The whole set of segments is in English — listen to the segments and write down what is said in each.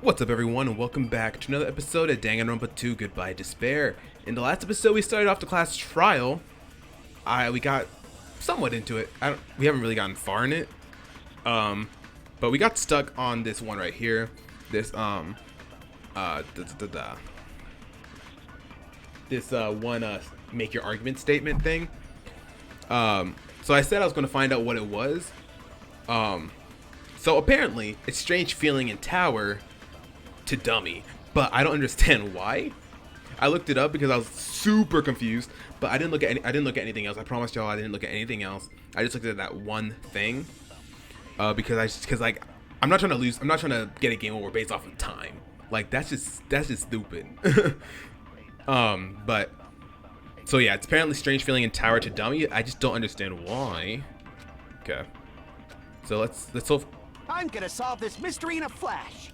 What's up everyone and welcome back to another episode of Danganronpa 2 Goodbye Despair. In the last episode we started off the class trial. We got somewhat into it. We haven't really gotten far in it. But we got stuck on this one right here. This one make your argument statement thing. So I said I was going to find out what it was. So apparently it's strange feeling in tower to dummy, but I don't understand why. I looked it up because I was super confused, but I didn't look at anything else. I promised y'all I didn't look at anything else. I just looked at that one thing because like I'm not trying to lose. I'm not trying to get a game over based off of time. Like that's just stupid. But so yeah, it's apparently strange feeling in tower to dummy. I just don't understand why. Okay, so let's solve. I'm gonna solve this mystery in a flash.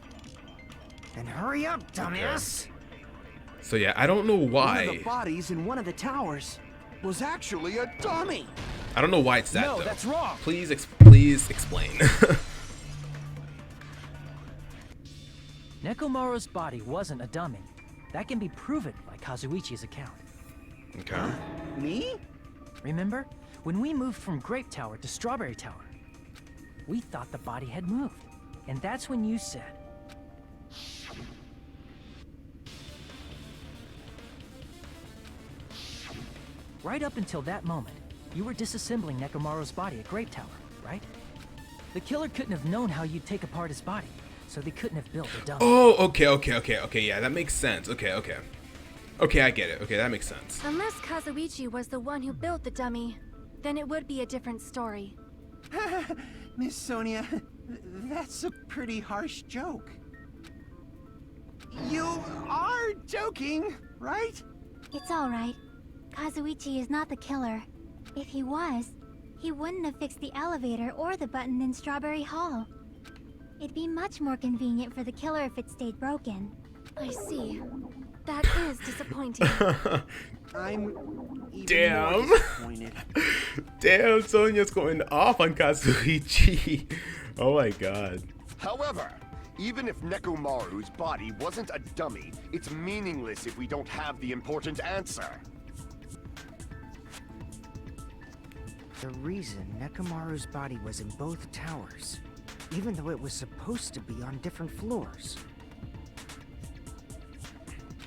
Then hurry up, dumbass. Okay. So yeah, I don't know why. One of the bodies in one of the towers was actually a dummy. I don't know why it's that No, though. that's wrong. Please explain. Nekomaru's body wasn't a dummy. That can be proven by Kazuichi's account. Okay. Me? Remember, when we moved from Grape Tower to Strawberry Tower, we thought the body had moved. And that's when you said, right up until that moment, you were disassembling Nekomaru's body at Grape Tower, right? The killer couldn't have known how you'd take apart his body, so they couldn't have built a dummy. Oh, okay. Yeah, that makes sense. Okay, I get it. Okay, that makes sense. Unless Kazuichi was the one who built the dummy, then it would be a different story. Miss Sonia, that's a pretty harsh joke. You are joking, right? It's all right. Kazuichi is not the killer. If he was, he wouldn't have fixed the elevator or the button in Strawberry Hall. It'd be much more convenient for the killer if it stayed broken. I see. That is disappointing. I'm even Damn. more disappointed. Damn, Sonia's going off on Kazuichi. Oh my god. However, even if Nekomaru's body wasn't a dummy, it's meaningless if we don't have the important answer. The reason Nekomaru's body was in both towers, even though it was supposed to be on different floors.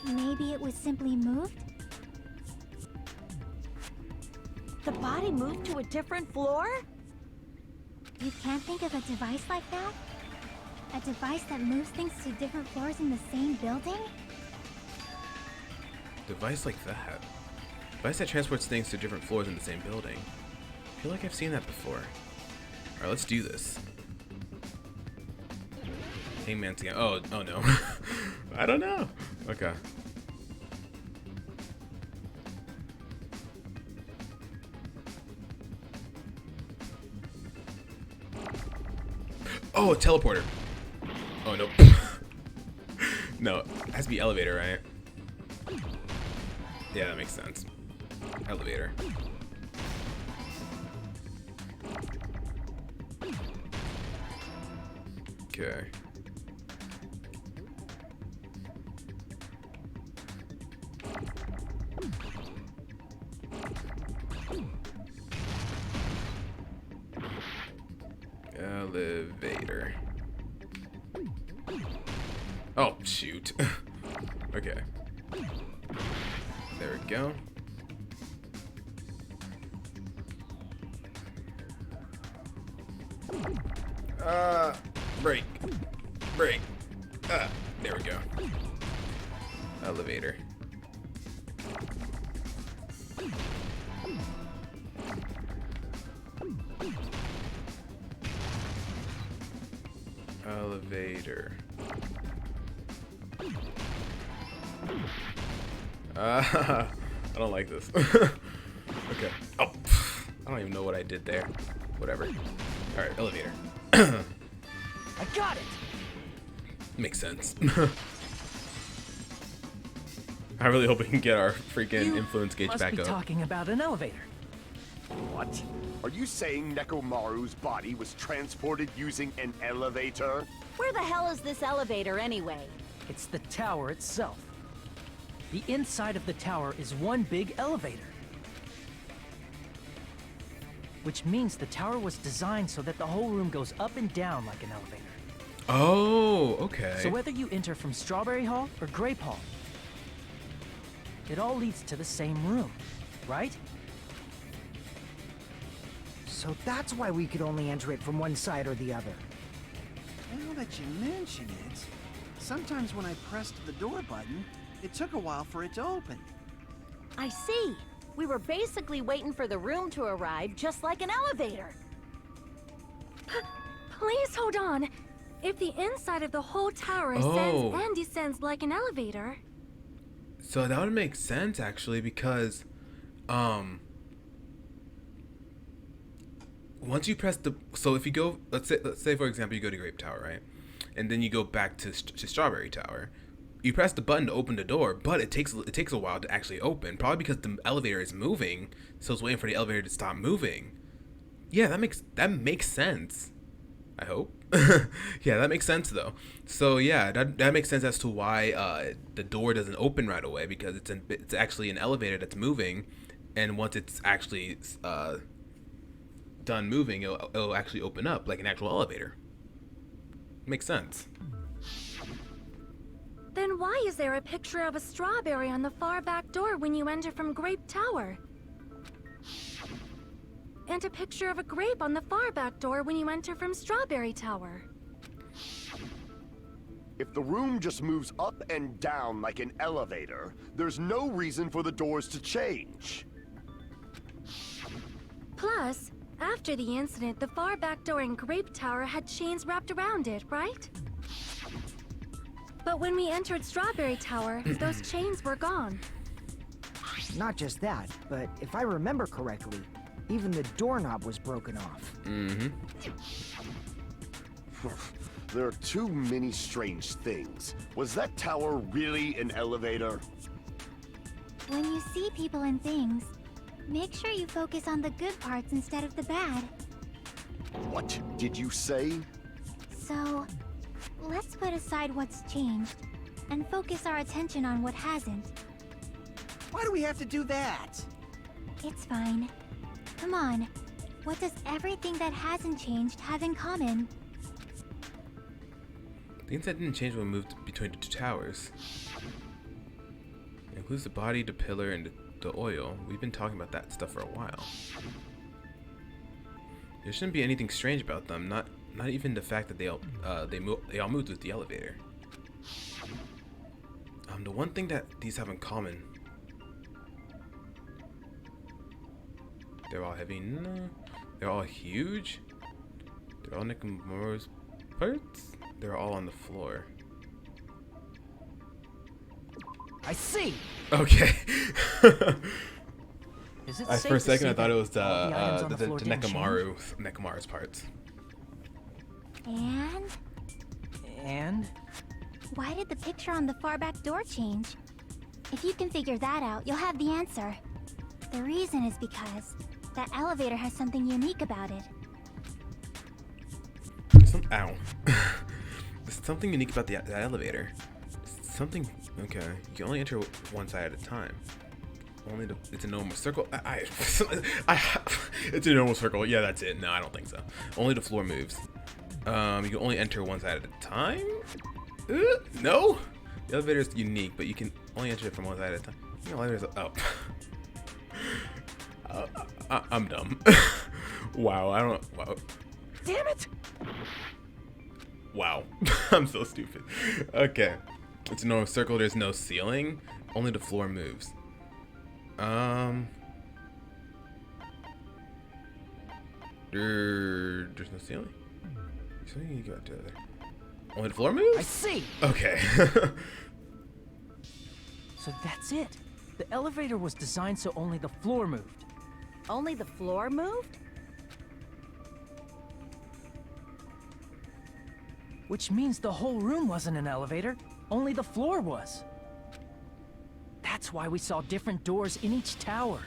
Maybe it was simply moved? The body moved to a different floor? You can't think of a device like that? A device that moves things to different floors in the same building? Device like that. Device that transports things to different floors in the same building. I feel like I've seen that before. Alright, let's do this. Hangman's again. Oh no. I don't know. Okay. Oh, a teleporter. Oh no. No, it has to be elevator, right? Yeah, that makes sense. Elevator. Okay. Elevator. Oh, shoot. Okay. There we go. Break. There we go. Elevator. Elevator. I don't like this. Okay. Oh, I don't even know what I did there. Whatever. All right, elevator. I got it! Makes sense. I really hope we can get our freaking influence gauge must back be up. talking about an elevator. What? Are you saying Nekomaru's body was transported using an elevator? Where the hell is this elevator anyway? It's the tower itself. The inside of the tower is one big elevator. Which means the tower was designed so that the whole room goes up and down like an elevator. Oh, okay. So whether you enter from Strawberry Hall or Grape Hall, it all leads to the same room, right? So that's why we could only enter it from one side or the other. Now that you mention it, sometimes when I pressed the door button, it took a while for it to open. I see. We were basically waiting for the room to arrive, just like an elevator. Please hold on. If the inside of the whole tower ascends and descends like an elevator... So that would make sense, actually, because, once you press the... So if you go... Let's say, for example, you go to Grape Tower, right? And then you go back to Strawberry Tower. You press the button to open the door, but it takes a while to actually open. Probably because the elevator is moving, so it's waiting for the elevator to stop moving. Yeah, that makes sense. I hope. Yeah, that makes sense though. So yeah, that makes sense as to why the door doesn't open right away, because it's actually an elevator that's moving, and once it's actually done moving, it'll actually open up like an actual elevator. Makes sense. Then why is there a picture of a strawberry on the far back door when you enter from Grape Tower? And a picture of a grape on the far back door when you enter from Strawberry Tower. If the room just moves up and down like an elevator, there's no reason for the doors to change. Plus, after the incident, the far back door in Grape Tower had chains wrapped around it, right? But when we entered Strawberry Tower, those chains were gone. Not just that, but if I remember correctly, even the doorknob was broken off. Mm-hmm. There are too many strange things. Was that tower really an elevator? When you see people and things, make sure you focus on the good parts instead of the bad. What did you say? So, let's put aside what's changed and focus our attention on what hasn't. Why do we have to do that? It's fine. Come on. What does everything that hasn't changed have in common? The inside didn't change when we moved between the two towers. It includes the body, the pillar, and the oil. We've been talking about that stuff for a while. There shouldn't be anything strange about them. Not even the fact that they all moved with the elevator. The one thing that these have in common. They're all heavy. No. They're all huge. They're all Nakamura's parts. They're all on the floor. I see. Okay. Is it For a safe to second, say I thought that it was all the items on the floor didn't change? Nekomaru's parts. And? Why did the picture on the far back door change? If you can figure that out, you'll have the answer. The reason is because that elevator has something unique about it. Ow. There's something unique about the elevator. Something. Okay. You can only enter one side at a time. It's a normal circle. It's a normal circle. Yeah, that's it. No, I don't think so. Only the floor moves. You can only enter one side at a time. No. The elevator is unique, but you can only enter it from one side at a time. The elevator's up. I'm dumb. Wow. I don't. Wow. Damn it! Wow. I'm so stupid. Okay. It's a normal circle. There's no ceiling. Only the floor moves. There's no ceiling. Something you got to there. Only the floor moves? I see. Okay. So that's it. The elevator was designed so only the floor moved. Only the floor moved? Which means the whole room wasn't an elevator, only the floor was. That's why we saw different doors in each tower.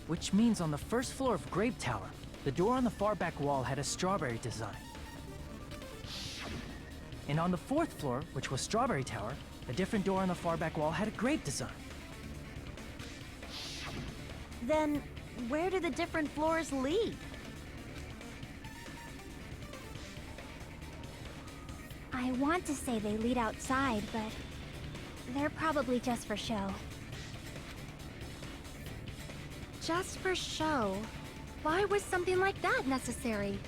Which means on the first floor of Grape Tower, The door on the far back wall had a strawberry design. And on the 4th floor, which was Strawberry Tower, a different door on the far back wall had a grape design. Then, where do the different floors lead? I want to say they lead outside, but they're probably just for show. Just for show. Why was something like that necessary?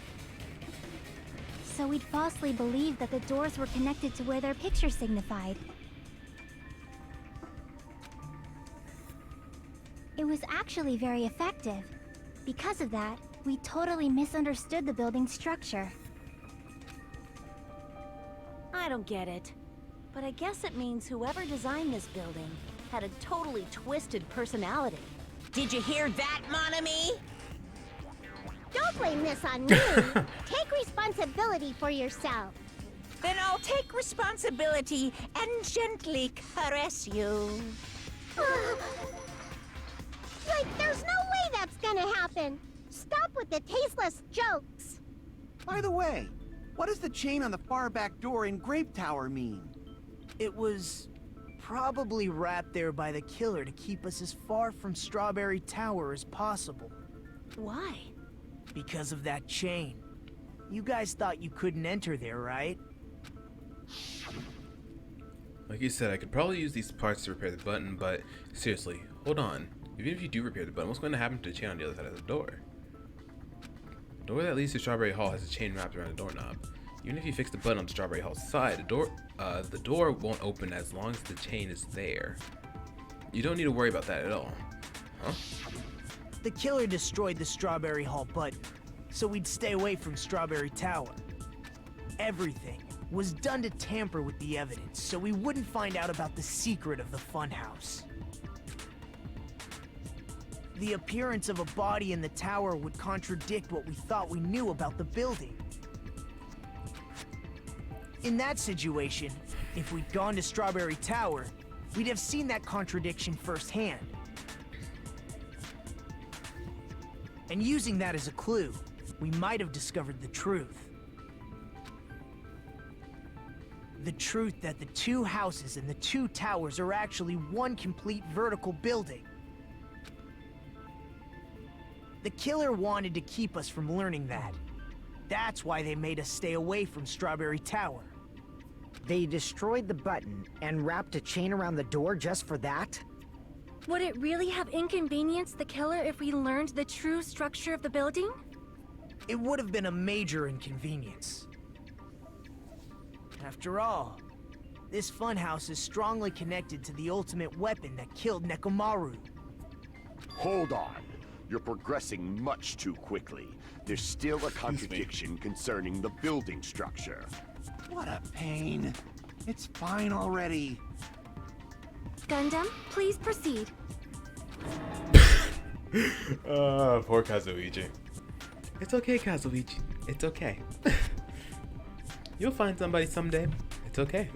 So we'd falsely believe that the doors were connected to where their picture signified. It was actually very effective. Because of that, we totally misunderstood the building's structure. I don't get it. But I guess it means whoever designed this building had a totally twisted personality. Did you hear that, mon ami? Don't blame this on me. Take responsibility for yourself. Then I'll take responsibility and gently caress you. Like, there's no way that's gonna happen. Stop with the tasteless jokes. By the way, what does the chain on the far back door in Grape Tower mean? It was probably wrapped there by the killer to keep us as far from Strawberry Tower as possible. Why? Because of that chain. You guys thought you couldn't enter there, right? Like you said, I could probably use these parts to repair the button, but seriously, hold on. Even if you do repair the button, what's going to happen to the chain on the other side of the door? The door that leads to Strawberry Hall has a chain wrapped around the doorknob. Even if you fix the button on the Strawberry Hall side, the door won't open as long as the chain is there. You don't need to worry about that at all. Huh? The killer destroyed the Strawberry Hall button, so we'd stay away from Strawberry Tower. Everything was done to tamper with the evidence, so we wouldn't find out about the secret of the funhouse. The appearance of a body in the tower would contradict what we thought we knew about the building. In that situation, if we'd gone to Strawberry Tower, we'd have seen that contradiction firsthand. And using that as a clue, we might have discovered the truth. The truth that the 2 houses and the 2 towers are actually one complete vertical building. The killer wanted to keep us from learning that. That's why they made us stay away from Strawberry Tower. They destroyed the button and wrapped a chain around the door just for that? Would it really have inconvenienced the killer if we learned the true structure of the building? It would have been a major inconvenience. After all, this funhouse is strongly connected to the ultimate weapon that killed Nekomaru. Hold on. You're progressing much too quickly. There's still a contradiction concerning the building structure. What a pain. It's fine already. Gundam, please proceed. Poor Kazuichi. It's okay, Kazuichi. It's okay. You'll find somebody someday. It's okay.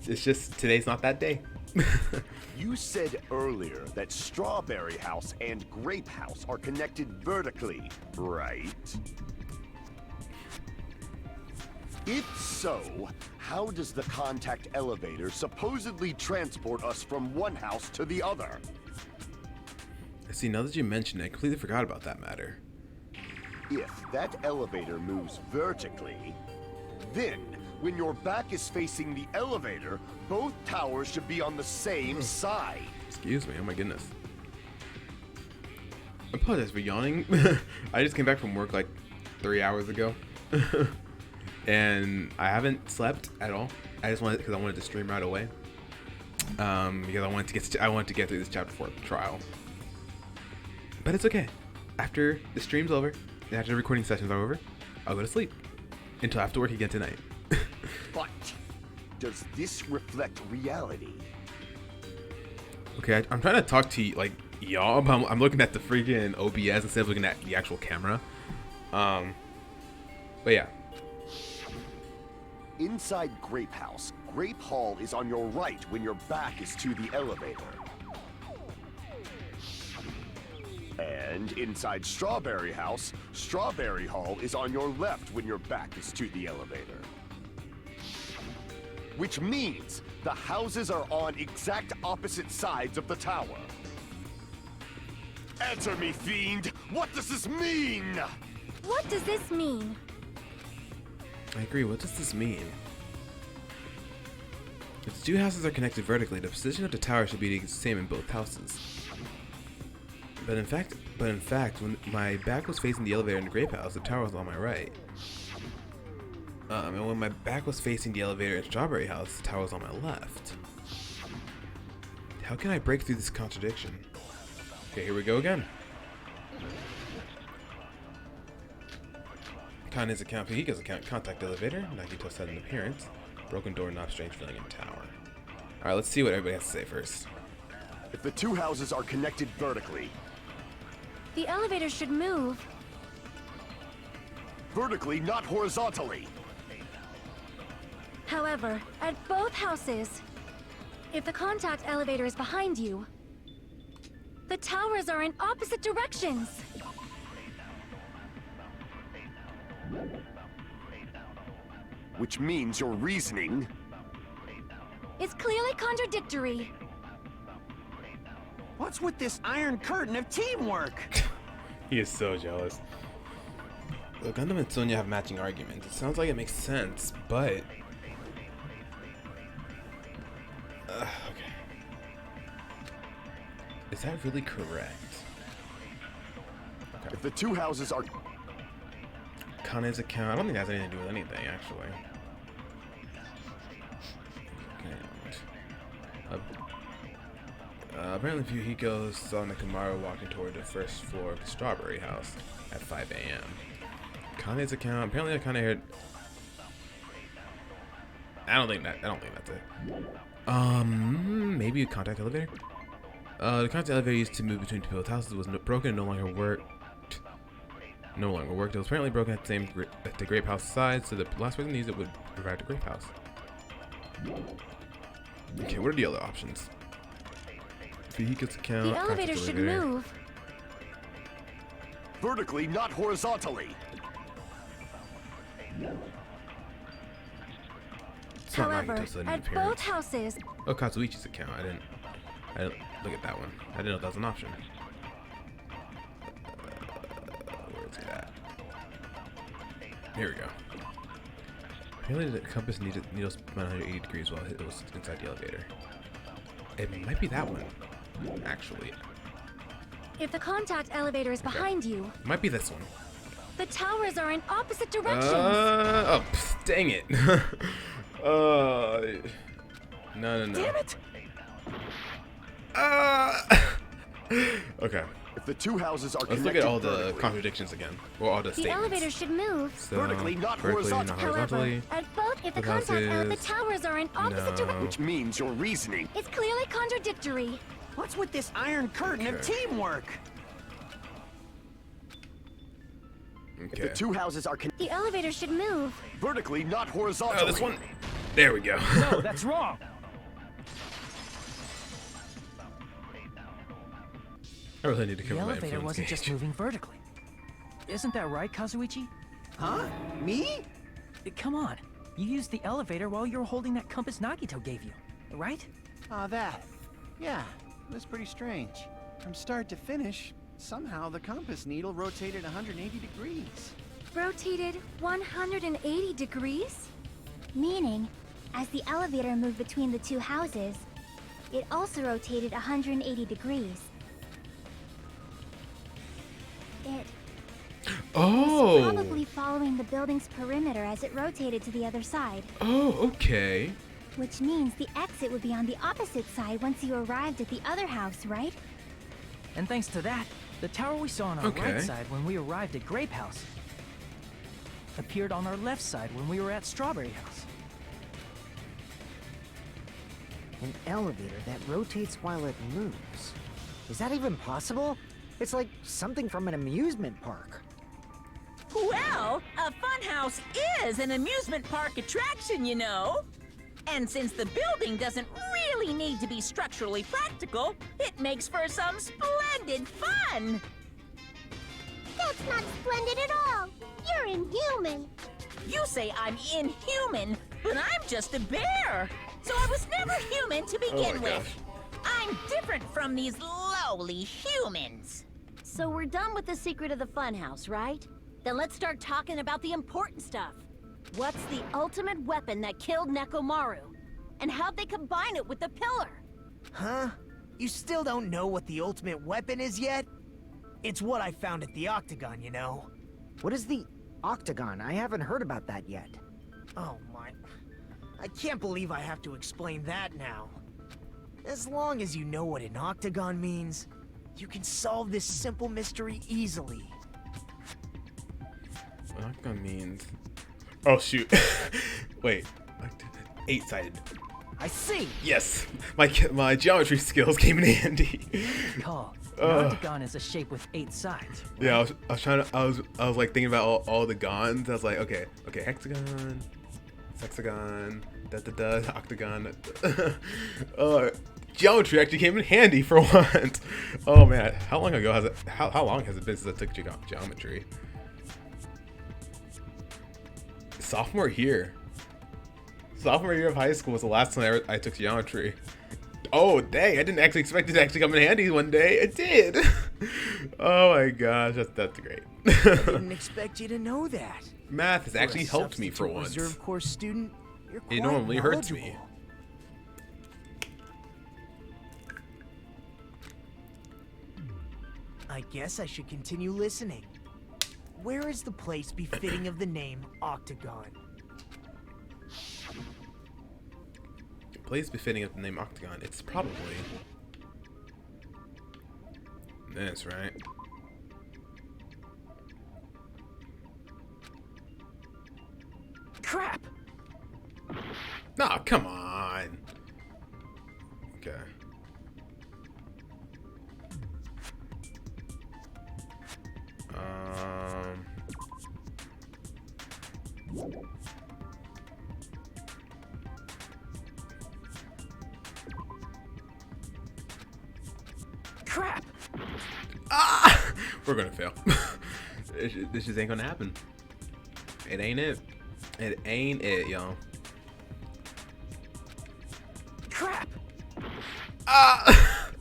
It's just today's not that day. You said earlier that Strawberry House and Grape House are connected vertically, right? If so, how does the contact elevator supposedly transport us from one house to the other? See, now that you mention it, I completely forgot about that matter. If that elevator moves vertically, then when your back is facing the elevator, both towers should be on the same side. Excuse me, oh my goodness. I apologize for yawning. I just came back from work like 3 hours ago. And I haven't slept at all. I just wanted, because I wanted to stream right away. Because I wanted to get through this chapter 4 trial. But it's okay. After the stream's over, and after the recording sessions are over, I'll go to sleep until I have to work again tonight. But does this reflect reality? Okay, I'm trying to talk to like y'all, but I'm looking at the freaking OBS instead of looking at the actual camera. But yeah. Inside Grape House, Grape Hall is on your right when your back is to the elevator. And And inside Strawberry House, Strawberry Hall is on your left when your back is to the elevator. Which means the houses are on exact opposite sides of the tower. Answer me, fiend! What does this mean? What does this mean? I agree. What does this mean? If the two houses are connected vertically, the position of the tower should be the same in both houses. But in fact, when my back was facing the elevator in the grape house, the tower was on my right. And when my back was facing the elevator in Strawberry House, the tower was on my left. How can I break through this contradiction? Okay, here we go again. Kane's account, Fujika's account, contact elevator, Nagito sudden appearance, broken door, not strange feeling in tower. Alright, let's see what everybody has to say first. If the two houses are connected vertically, The elevator should move. vertically, not horizontally. However, at both houses, if the contact elevator is behind you, the towers are in opposite directions. Which means your reasoning. It's clearly contradictory. What's with this iron curtain of teamwork? He is so jealous. Well, Gundam and Sonya have matching arguments. It sounds like it makes sense, but... okay. Is that really correct? Okay. If the two houses are... Kane's account, I don't think that has anything to do with anything, actually. Apparently Fujiko saw Nekomaru walking toward the first floor of the Strawberry House at 5 a.m. Kane's account, apparently I kind of heard... I don't think that's it. Maybe a contact elevator? The contact elevator used to move between both houses was broken and no longer worked. It was apparently broken at the grape house side, so the last person to use it would revive the grape house. Okay, what are the other options? Fujika's account. The elevator should move. Vertically, not horizontally. It's not However, Nagito's sudden at appearance. both houses, Oh, Kazuichi's account. I didn't look at that one. I didn't know that was an option. Where is it at? Here we go. Apparently the compass needles 180 degrees while it was inside the elevator. It might be that one, actually. if the contact elevator is behind you, It might be this one. the towers are in opposite directions. Oh, dang it. No. Damn it! Okay. If the two houses are Let's look at all the contradictions again. Or all the The statements. elevator should move. So, Vertically, not horizontally. horizontally. However, at both, if the The contact houses- the towers are in opposite directions. Which means your reasoning. It's clearly contradictory. What's with this iron curtain of Okay. teamwork? If Okay. the two houses are The elevator should move. vertically, not horizontally. Oh, this one. There we go. No, that's wrong. I really need to The cover my elevator influence wasn't gauge. just moving vertically. Isn't that right, Kazuichi? Huh? Me? Come on. You used the elevator while you were holding that compass Nagito gave you, right? That. Yeah, it was pretty strange. From start to finish, somehow the compass needle rotated 180 degrees. Rotated 180 degrees? Meaning, as the elevator moved between the two houses, it also rotated 180 degrees. It Oh. probably following the building's perimeter as it rotated to the other side, Oh, okay. which means the exit would be on the opposite side once you arrived at the other house, right? And thanks to that, the tower we saw on our Okay. right side when we arrived at Grape House appeared on our left side when we were at Strawberry House. An elevator that rotates while it moves. Is that even possible? It's like something from an amusement park. Well, a funhouse is an amusement park attraction, you know. And since the building doesn't really need to be structurally practical, it makes for some splendid fun. That's not splendid at all. You're inhuman. You say I'm inhuman, but I'm just a bear. So I was never human to begin with. I'm different from these lowly humans. So we're done with the secret of the funhouse, right? Then let's start talking about the important stuff. What's the ultimate weapon that killed Nekomaru? And how'd they combine it with the pillar? Huh? You still don't know what the ultimate weapon is yet? It's what I found at the Octagon, you know. What is the Octagon? I haven't heard about that yet. Oh my... I can't believe I have to explain that now. As long as you know what an Octagon means, you can solve this simple mystery easily. Octagon means... Oh, shoot. Wait. 8-sided. I see! Yes! My geometry skills came in handy. Recall, an octagon is a shape with 8 sides. Right? Yeah, I was trying to... I was like thinking about all the gons. I was like, okay, hexagon, hexagon, octagon. Geometry actually came in handy for once. Oh man, how long ago has it? How long has it been since I took geometry? Sophomore year of high school was the last time I took geometry. Oh dang! I didn't actually expect it to actually come in handy one day. It did. Oh my gosh, that's great. I didn't expect you to know that. Math has actually helped me for once. Reserve course student, you're quite It normally hurts me. knowledgeable. I guess I should continue listening. Where is the place befitting of the name Octagon? Place befitting of the name Octagon. It's probably this, right? Crap! Nah, come on. Okay. Crap! Ah! We're gonna fail. This just ain't gonna happen. It ain't it. It ain't it, y'all. Crap! Ah!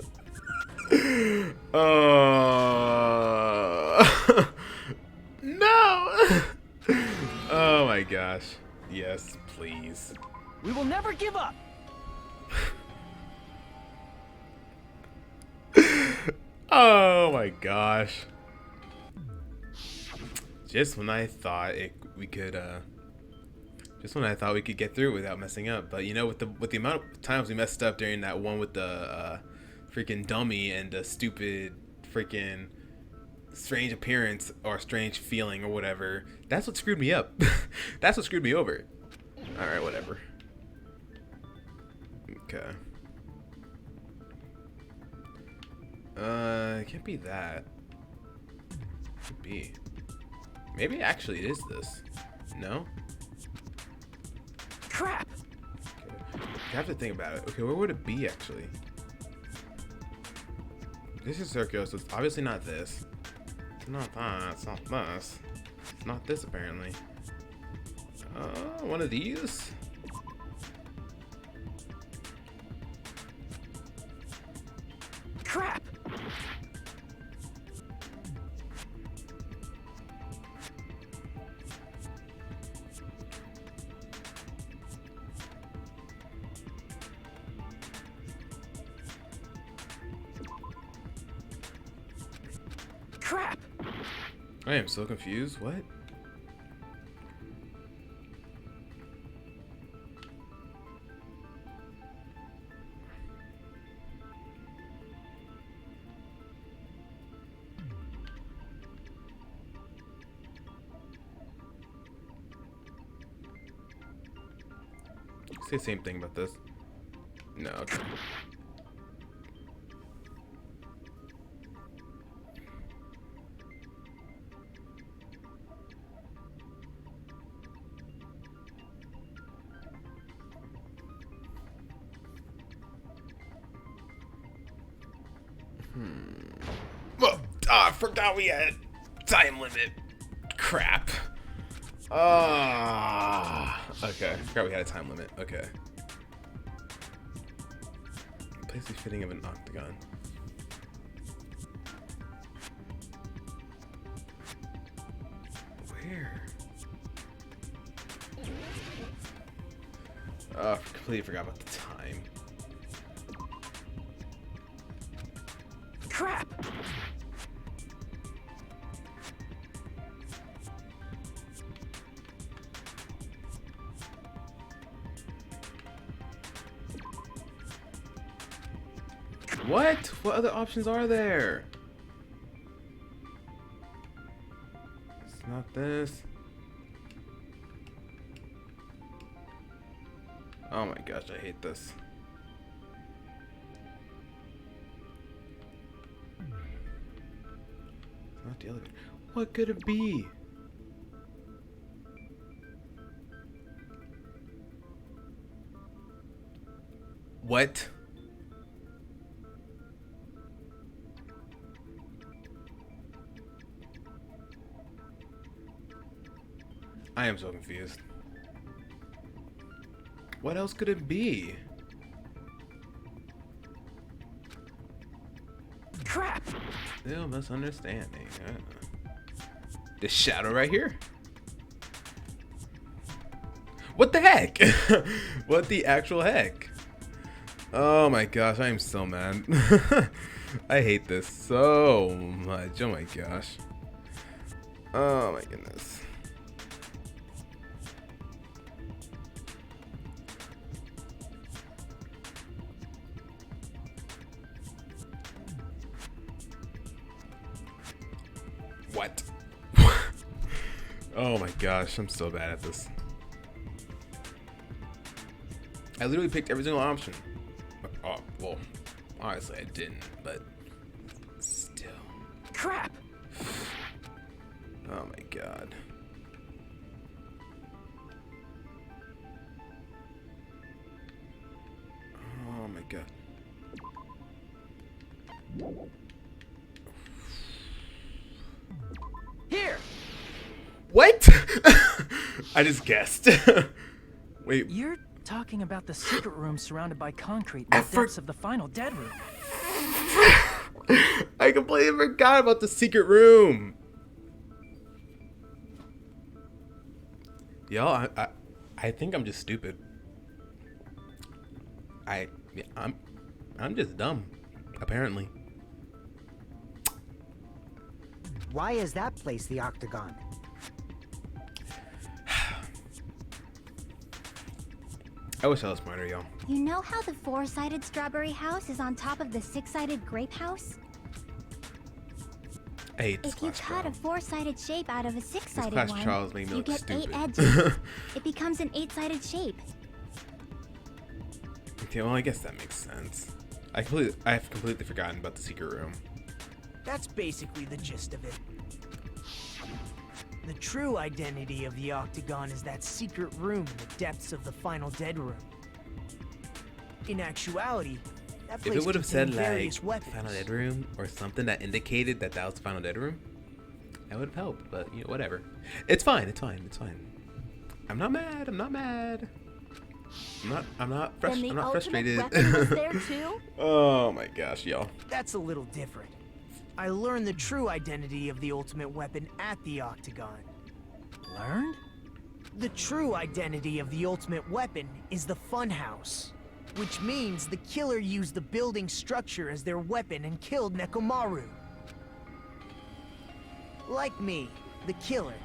No! Oh my gosh. Yes, please. We will never give up! Oh my gosh. Just when I thought we could get through it without messing up. But you know, with the amount of times we messed up during that one with the freaking dummy and the stupid freaking strange appearance or strange feeling or whatever, that's what screwed me up. That's what screwed me over. Alright, whatever. Okay. It can't be that. Could be. Maybe actually it is this. No? Crap! Okay. I have to think about it. Okay, where would it be actually? This is circular, so it's obviously not this. It's not that. It's not this. It's not this apparently. One of these? Crap! Crap! I am so confused. What? Say the same thing about this. No, okay. Well, I forgot we had Time limit. Crap. Ah. Okay. Forgot we had a time limit. Okay. Place the fitting of an octagon. Where? Oh, I completely forgot about the time. Crap! What? What other options are there? It's not this. Oh my gosh, I hate this. It's not the elevator. What could it be? What? I am so confused. What else could it be? Crap! Still misunderstanding. This shadow right here? What the heck? What the actual heck? Oh my gosh, I am so mad. I hate this so much. Oh my gosh. Oh my goodness. What? Oh my gosh, I'm so bad at this. I literally picked every single option. Oh, well, honestly I didn't, but still. Crap! Oh my god. Oh my god. Here! What? I just guessed. Wait. You're talking about the secret room surrounded by concrete in the depths of the final dead room. I completely forgot about the secret room. Y'all, I think I'm just stupid. I'm just dumb, apparently. Why is that place the octagon? I wish I was smarter, y'all. You know how the 4-sided strawberry house is on top of the 6-sided grape house? I hate this If you class cut a 4-sided shape out of a 6-sided class one, trials made me you look get stupid. 8 edges. It becomes an 8-sided shape. Okay, well I guess that makes sense. I've completely forgotten about the secret room. That's basically the gist of it. The true identity of the octagon is that secret room in the depths of the final dead room. In actuality, that place If it would have said contained like various weapons. final dead room or something that indicated that that was the final dead room, that would have helped. But you know, whatever. It's fine. It's fine. It's fine. I'm not mad. I'm not mad. I'm not frustrated. Weapon was there too? Oh my gosh, y'all. That's a little different. I learned the true identity of the ultimate weapon at the octagon. Learned? The true identity of the ultimate weapon is the funhouse, which means the killer used the building structure as their weapon and killed Nekomaru. Like me, the killer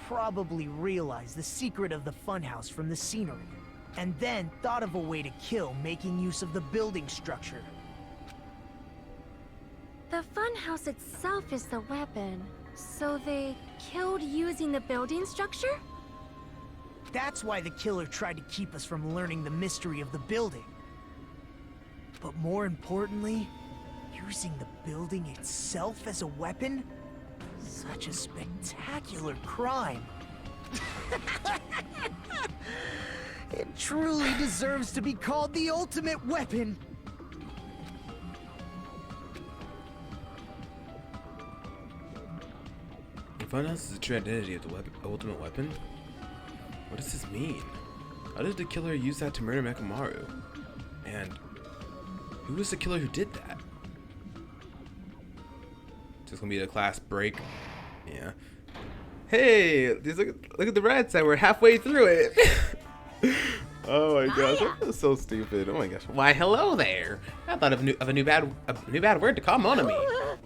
probably realized the secret of the funhouse from the scenery, and then thought of a way to kill making use of the building structure. The funhouse itself is the weapon, so they killed using the building structure? That's why the killer tried to keep us from learning the mystery of the building. But more importantly, using the building itself as a weapon? Such a spectacular crime. It truly deserves to be called the ultimate weapon. Funhouse is the true identity of the ultimate weapon? What does this mean? How did the killer use that to murder Nekomaru? And who was the killer who did that? Just gonna be a class break. Yeah. Hey, just look at the red side. We're halfway through it. Oh my gosh, that was so stupid. Oh my gosh. Why, hello there. I thought of a new bad word to call Monami.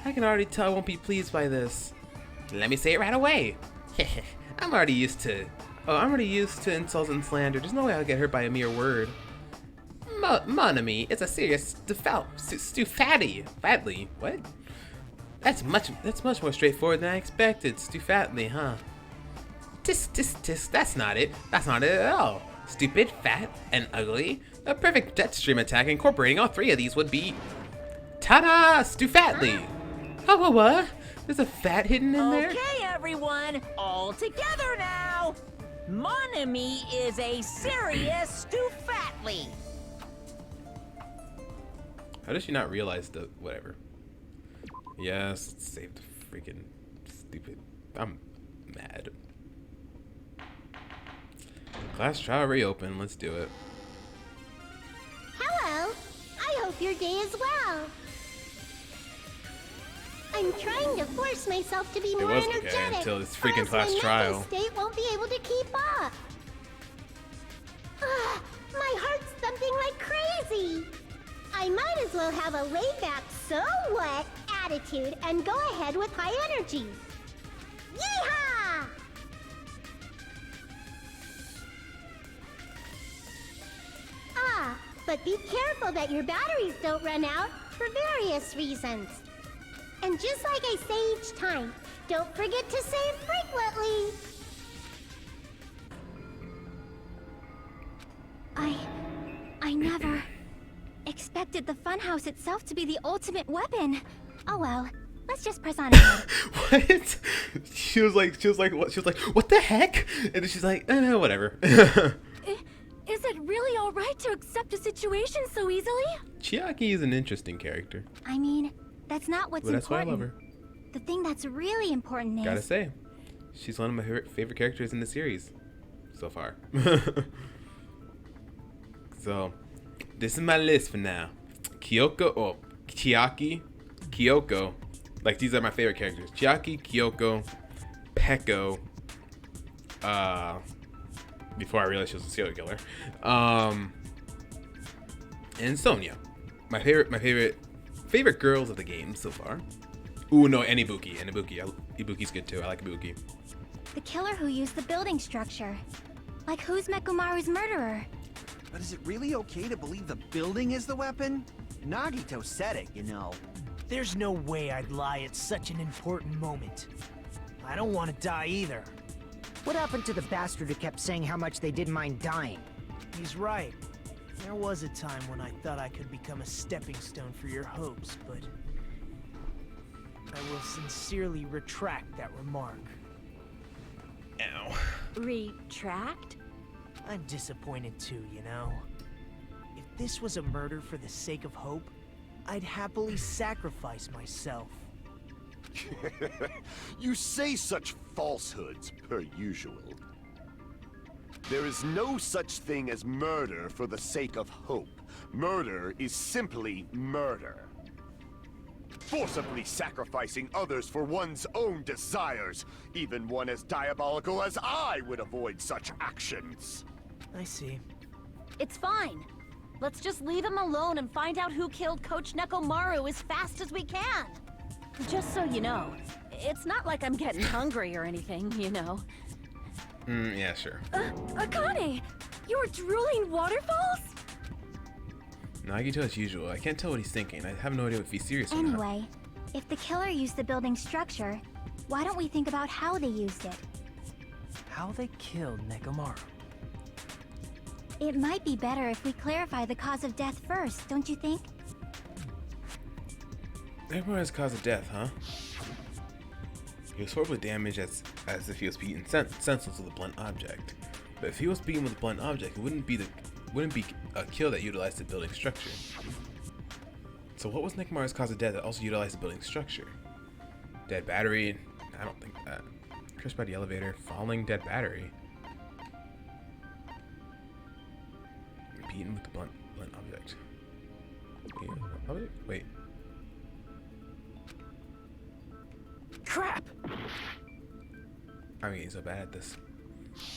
I can already tell I won't be pleased by this. Let me say it right away. I'm already used to insults and slander. There's no way I'll get hurt by a mere word. Monami, it's a serious fatly. What? That's much more straightforward than I expected. Stufatly, huh? Tisk. That's not it. That's not it at all. Stupid, fat, and ugly. A perfect jet stream attack incorporating all three of these would be... Ta-da! Stufatly! Oh, what? There's a fat hidden in there? Okay, everyone. All together now. Monami is a serious Stufatly. How does she not realize the... whatever. Yes, save the freaking stupid... I'm mad. Class trial reopen. Let's do it. Hello. I hope your day is well. I'm trying to force myself to be more energetic. Okay until this freaking class trial. My state won't be able to keep up. My heart's thumping like crazy. I might as well have a laid-back, so what attitude and go ahead with high energy. Yeehaw! But be careful that your batteries don't run out for various reasons. And just like I say each time, don't forget to save frequently. I never expected the funhouse itself to be the ultimate weapon. Oh well, let's just press on ahead. What? She was like, what the heck? And then she's like, whatever. Is it really alright to accept a situation so easily? Chiaki is an interesting character. I mean, that's not what's that's important. Why I love her. The thing that's really important is... Gotta say, she's one of my favorite characters in the series so far. So, this is my list for now. Chiaki, Kyoko. Like, these are my favorite characters. Chiaki, Kyoko, Peko, before I realized she was a serial killer. And Sonia. My favorite girls of the game so far. Ooh, no, and Ibuki. Ibuki's good too. I like Ibuki. The killer who used the building structure. Like, who's Nekomaru's murderer? But is it really okay to believe the building is the weapon? Nagito said it, you know. There's no way I'd lie at such an important moment. I don't want to die either. What happened to the bastard who kept saying how much they didn't mind dying? He's right. There was a time when I thought I could become a stepping stone for your hopes, but... I will sincerely retract that remark. Ow. Retract? I'm disappointed too, you know? If this was a murder for the sake of hope, I'd happily sacrifice myself. You say such falsehoods, per usual. There is no such thing as murder for the sake of hope. Murder is simply murder. Forcibly sacrificing others for one's own desires. Even one as diabolical as I would avoid such actions. I see. It's fine. Let's just leave him alone and find out who killed Coach Nekomaru as fast as we can. Just so you know, it's not like I'm getting hungry or anything, you know. Yeah, sure. Akane! You were drooling waterfalls? Nagito as usual. I can't tell what he's thinking. I have no idea if he's serious or not. Anyway, if the killer used the building structure, why don't we think about how they used it? How they killed Nekomaru. It might be better if we clarify the cause of death first, don't you think? Nekomaru's cause of death, huh? He was horribly damaged as if he was beaten senseless with a blunt object. But if he was beaten with a blunt object, it wouldn't be a kill that utilized the building structure. So what was Nekomaru's cause of death that also utilized the building structure? Dead battery? I don't think that. Crushed by the elevator. Falling dead battery. Beaten with the blunt object. Wait. Crap! I'm getting so bad at this.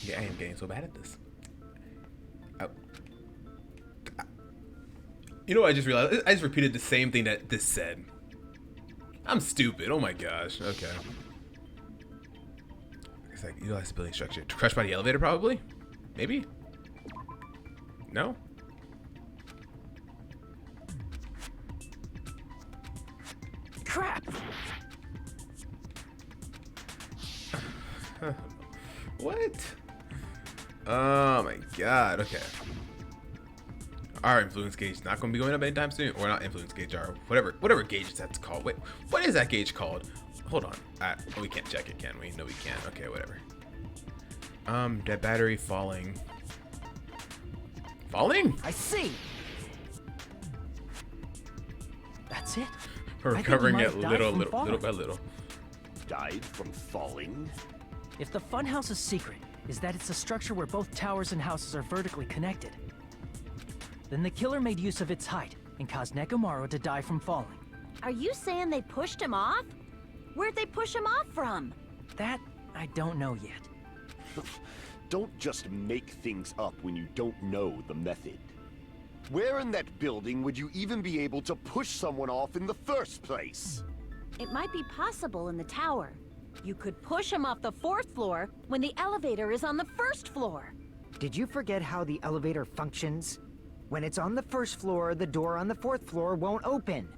Yeah, I am getting so bad at this. You know what I just realized? I just repeated the same thing that this said. I'm stupid. Oh my gosh. Okay. It's like utilize the building structure. Crushed by the elevator, probably? Maybe? No? Crap! What? Oh my god. Okay. Our influence gauge is not going to be going up anytime soon. Or not influence gauge, our whatever gauge that's called. Wait, what is that gauge called? Hold on. We can't check it, can we? No, we can't. Okay, whatever. Dead battery falling. Falling? I see. That's it. We're recovering it little by little. Died from falling? If the funhouse's secret is that it's a structure where both towers and houses are vertically connected, then the killer made use of its height and caused Nekomaru to die from falling. Are you saying they pushed him off? Where'd they push him off from? That I don't know yet. Don't just make things up when you don't know the method. Where in that building would you even be able to push someone off in the first place? It might be possible in the tower. You could push him off the 4th floor when the elevator is on the 1st floor. Did you forget how the elevator functions? When it's on the 1st floor, the door on the 4th floor won't open.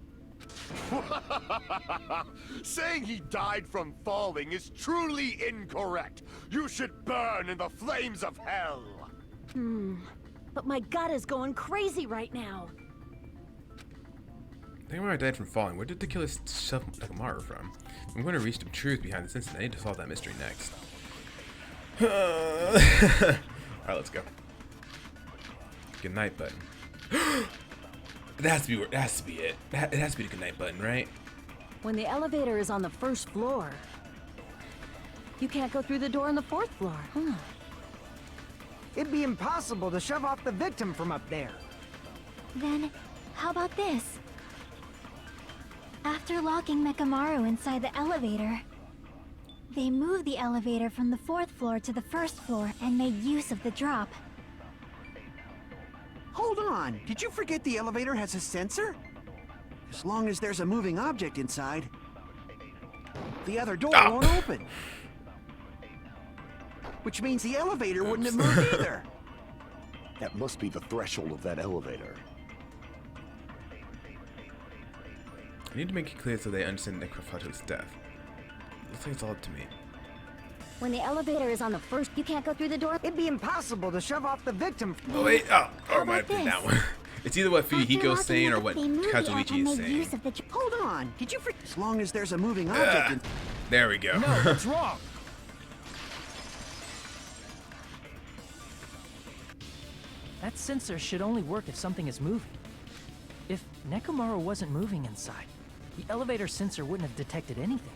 Saying he died from falling is truly incorrect. You should burn in the flames of hell. But my gut is going crazy right now. Nekomaru died from falling. Where did the killer shove Nekomaru from? I'm going to reach the truth behind this incident. I need to solve that mystery next. Alright, let's go. Good night button. It has to be it. It has to be the good night button, right? When the elevator is on the 1st floor, you can't go through the door on the 4th floor. It'd be impossible to shove off the victim from up there. Then, how about this? After locking Nekomaru inside the elevator, they moved the elevator from the 4th floor to the 1st floor and made use of the drop. Hold on, did you forget the elevator has a sensor? As long as there's a moving object inside, the other door won't open. Which means the elevator wouldn't have moved either. That must be the threshold of that elevator. I need to make it clear so they understand Nekomaru's death. Looks like it's all up to me. When the elevator is on the 1st, you can't go through the door. It'd be impossible to shove off the victim. Oh wait, it might have been that one. It's either what Fuyuhiko's saying or what Kazuichi is saying. Hold on, did you forget? As long as there's a moving object in... There we go. No, that's wrong. That sensor should only work if something is moving. If Nekomaru wasn't moving inside, the elevator sensor wouldn't have detected anything.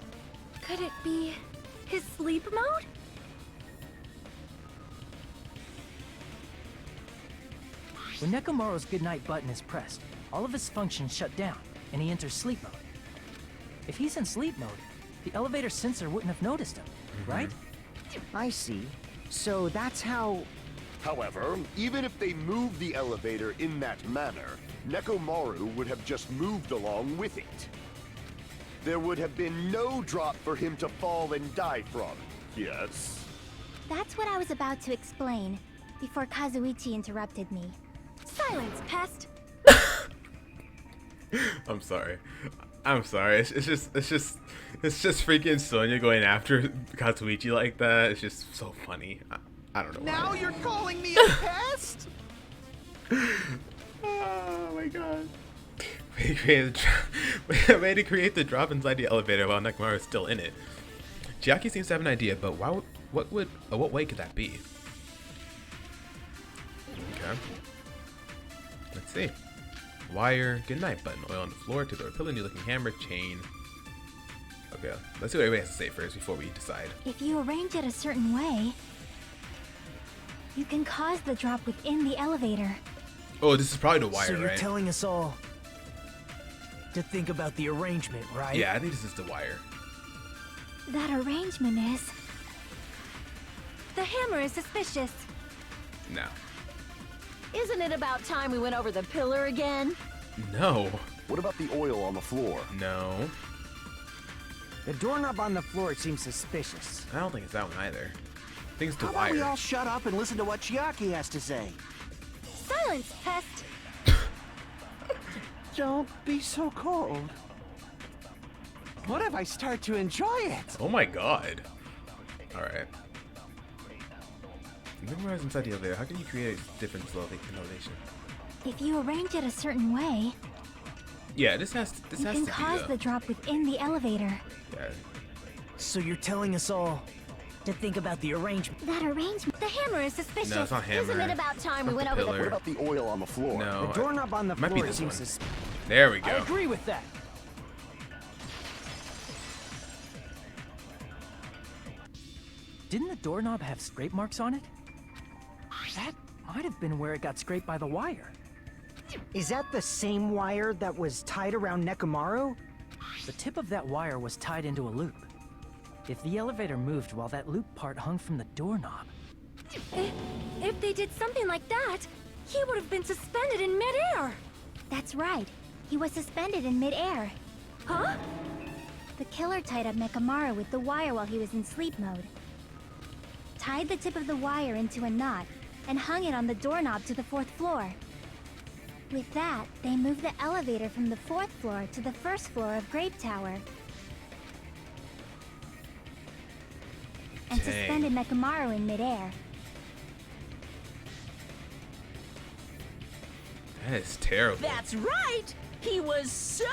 Could it be his sleep mode? When Nekomaru's goodnight button is pressed, all of his functions shut down, and he enters sleep mode. If he's in sleep mode, the elevator sensor wouldn't have noticed him, right? I see. So that's how... However, even if they moved the elevator in that manner, Nekomaru would have just moved along with it. There would have been no drop for him to fall and die from. Yes? That's what I was about to explain, before Kazuichi interrupted me. Silence, pest! I'm sorry. It's just freaking Sonya going after Kazuichi like that. It's just so funny. I don't know. Now you're calling me a pest? Oh my god. Way to create the drop inside the elevator while Nekomaru is still in it. Chiaki seems to have an idea, but what way could that be? Okay. Let's see. Wire, goodnight button, oil on the floor, to the pillow, new looking hammer, chain. Okay, let's see what everybody has to say first before we decide. If you arrange it a certain way, you can cause the drop within the elevator. Oh, this is probably the wire, So you're right? telling us all to think about the arrangement, right? Yeah, I think this is the wire. That arrangement is... The hammer is suspicious. No. Isn't it about time we went over the pillar again? No. What about the oil on the floor? No. The doorknob on the floor seems suspicious. I don't think it's that one either. I think it's the How about we all wire. shut up and listen to what Chiaki has to say? Silence, pest. Don't be so cold. What if I start to enjoy it? Oh my god. Alright. Memorize inside the elevator. How can you create a different elevation? If you arrange it a certain way, Yeah, this has you to can be cause the drop within the elevator. Yeah. So you're telling us all to think about the arrangement. That arrangement... The hammer is suspicious. No, it's not hammer. Isn't it about time we Not went the over the What pillar. about the oil on the floor? No. The doorknob on the might be floor this seems one. suspicious. There we I go. agree with that. Didn't the doorknob have scrape marks on it? That might have been where it got scraped by the wire. Is that the same wire that was tied around Nekomaru? The tip of that wire was tied into a loop. If the elevator moved while that loop part hung from the doorknob, If they did something like that, he would have been suspended in midair. That's right. He was suspended in midair. Huh? The killer tied up Nekomaru with the wire while he was in sleep mode. Tied the tip of the wire into a knot and hung it on the doorknob to the 4th floor. With that, they moved the elevator from the 4th floor to the 1st floor of Grape Tower. And Dang. suspended Nekomaru in midair. That is terrible. That's right! He was so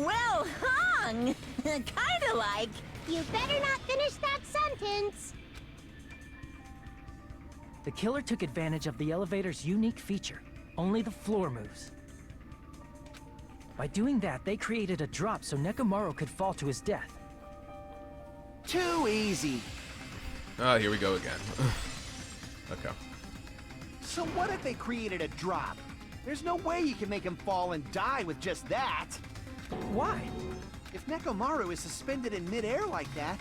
well hung! Kinda like... You better not finish that sentence. the killer took advantage of the elevator's unique feature. Only the floor moves. By doing that, they created a drop so Nekomaru could fall to his death. Too easy. Oh, here we go again. Okay. So what if they created a drop? There's no way you can make him fall and die with just that. Why? If Nekomaru is suspended in midair like that,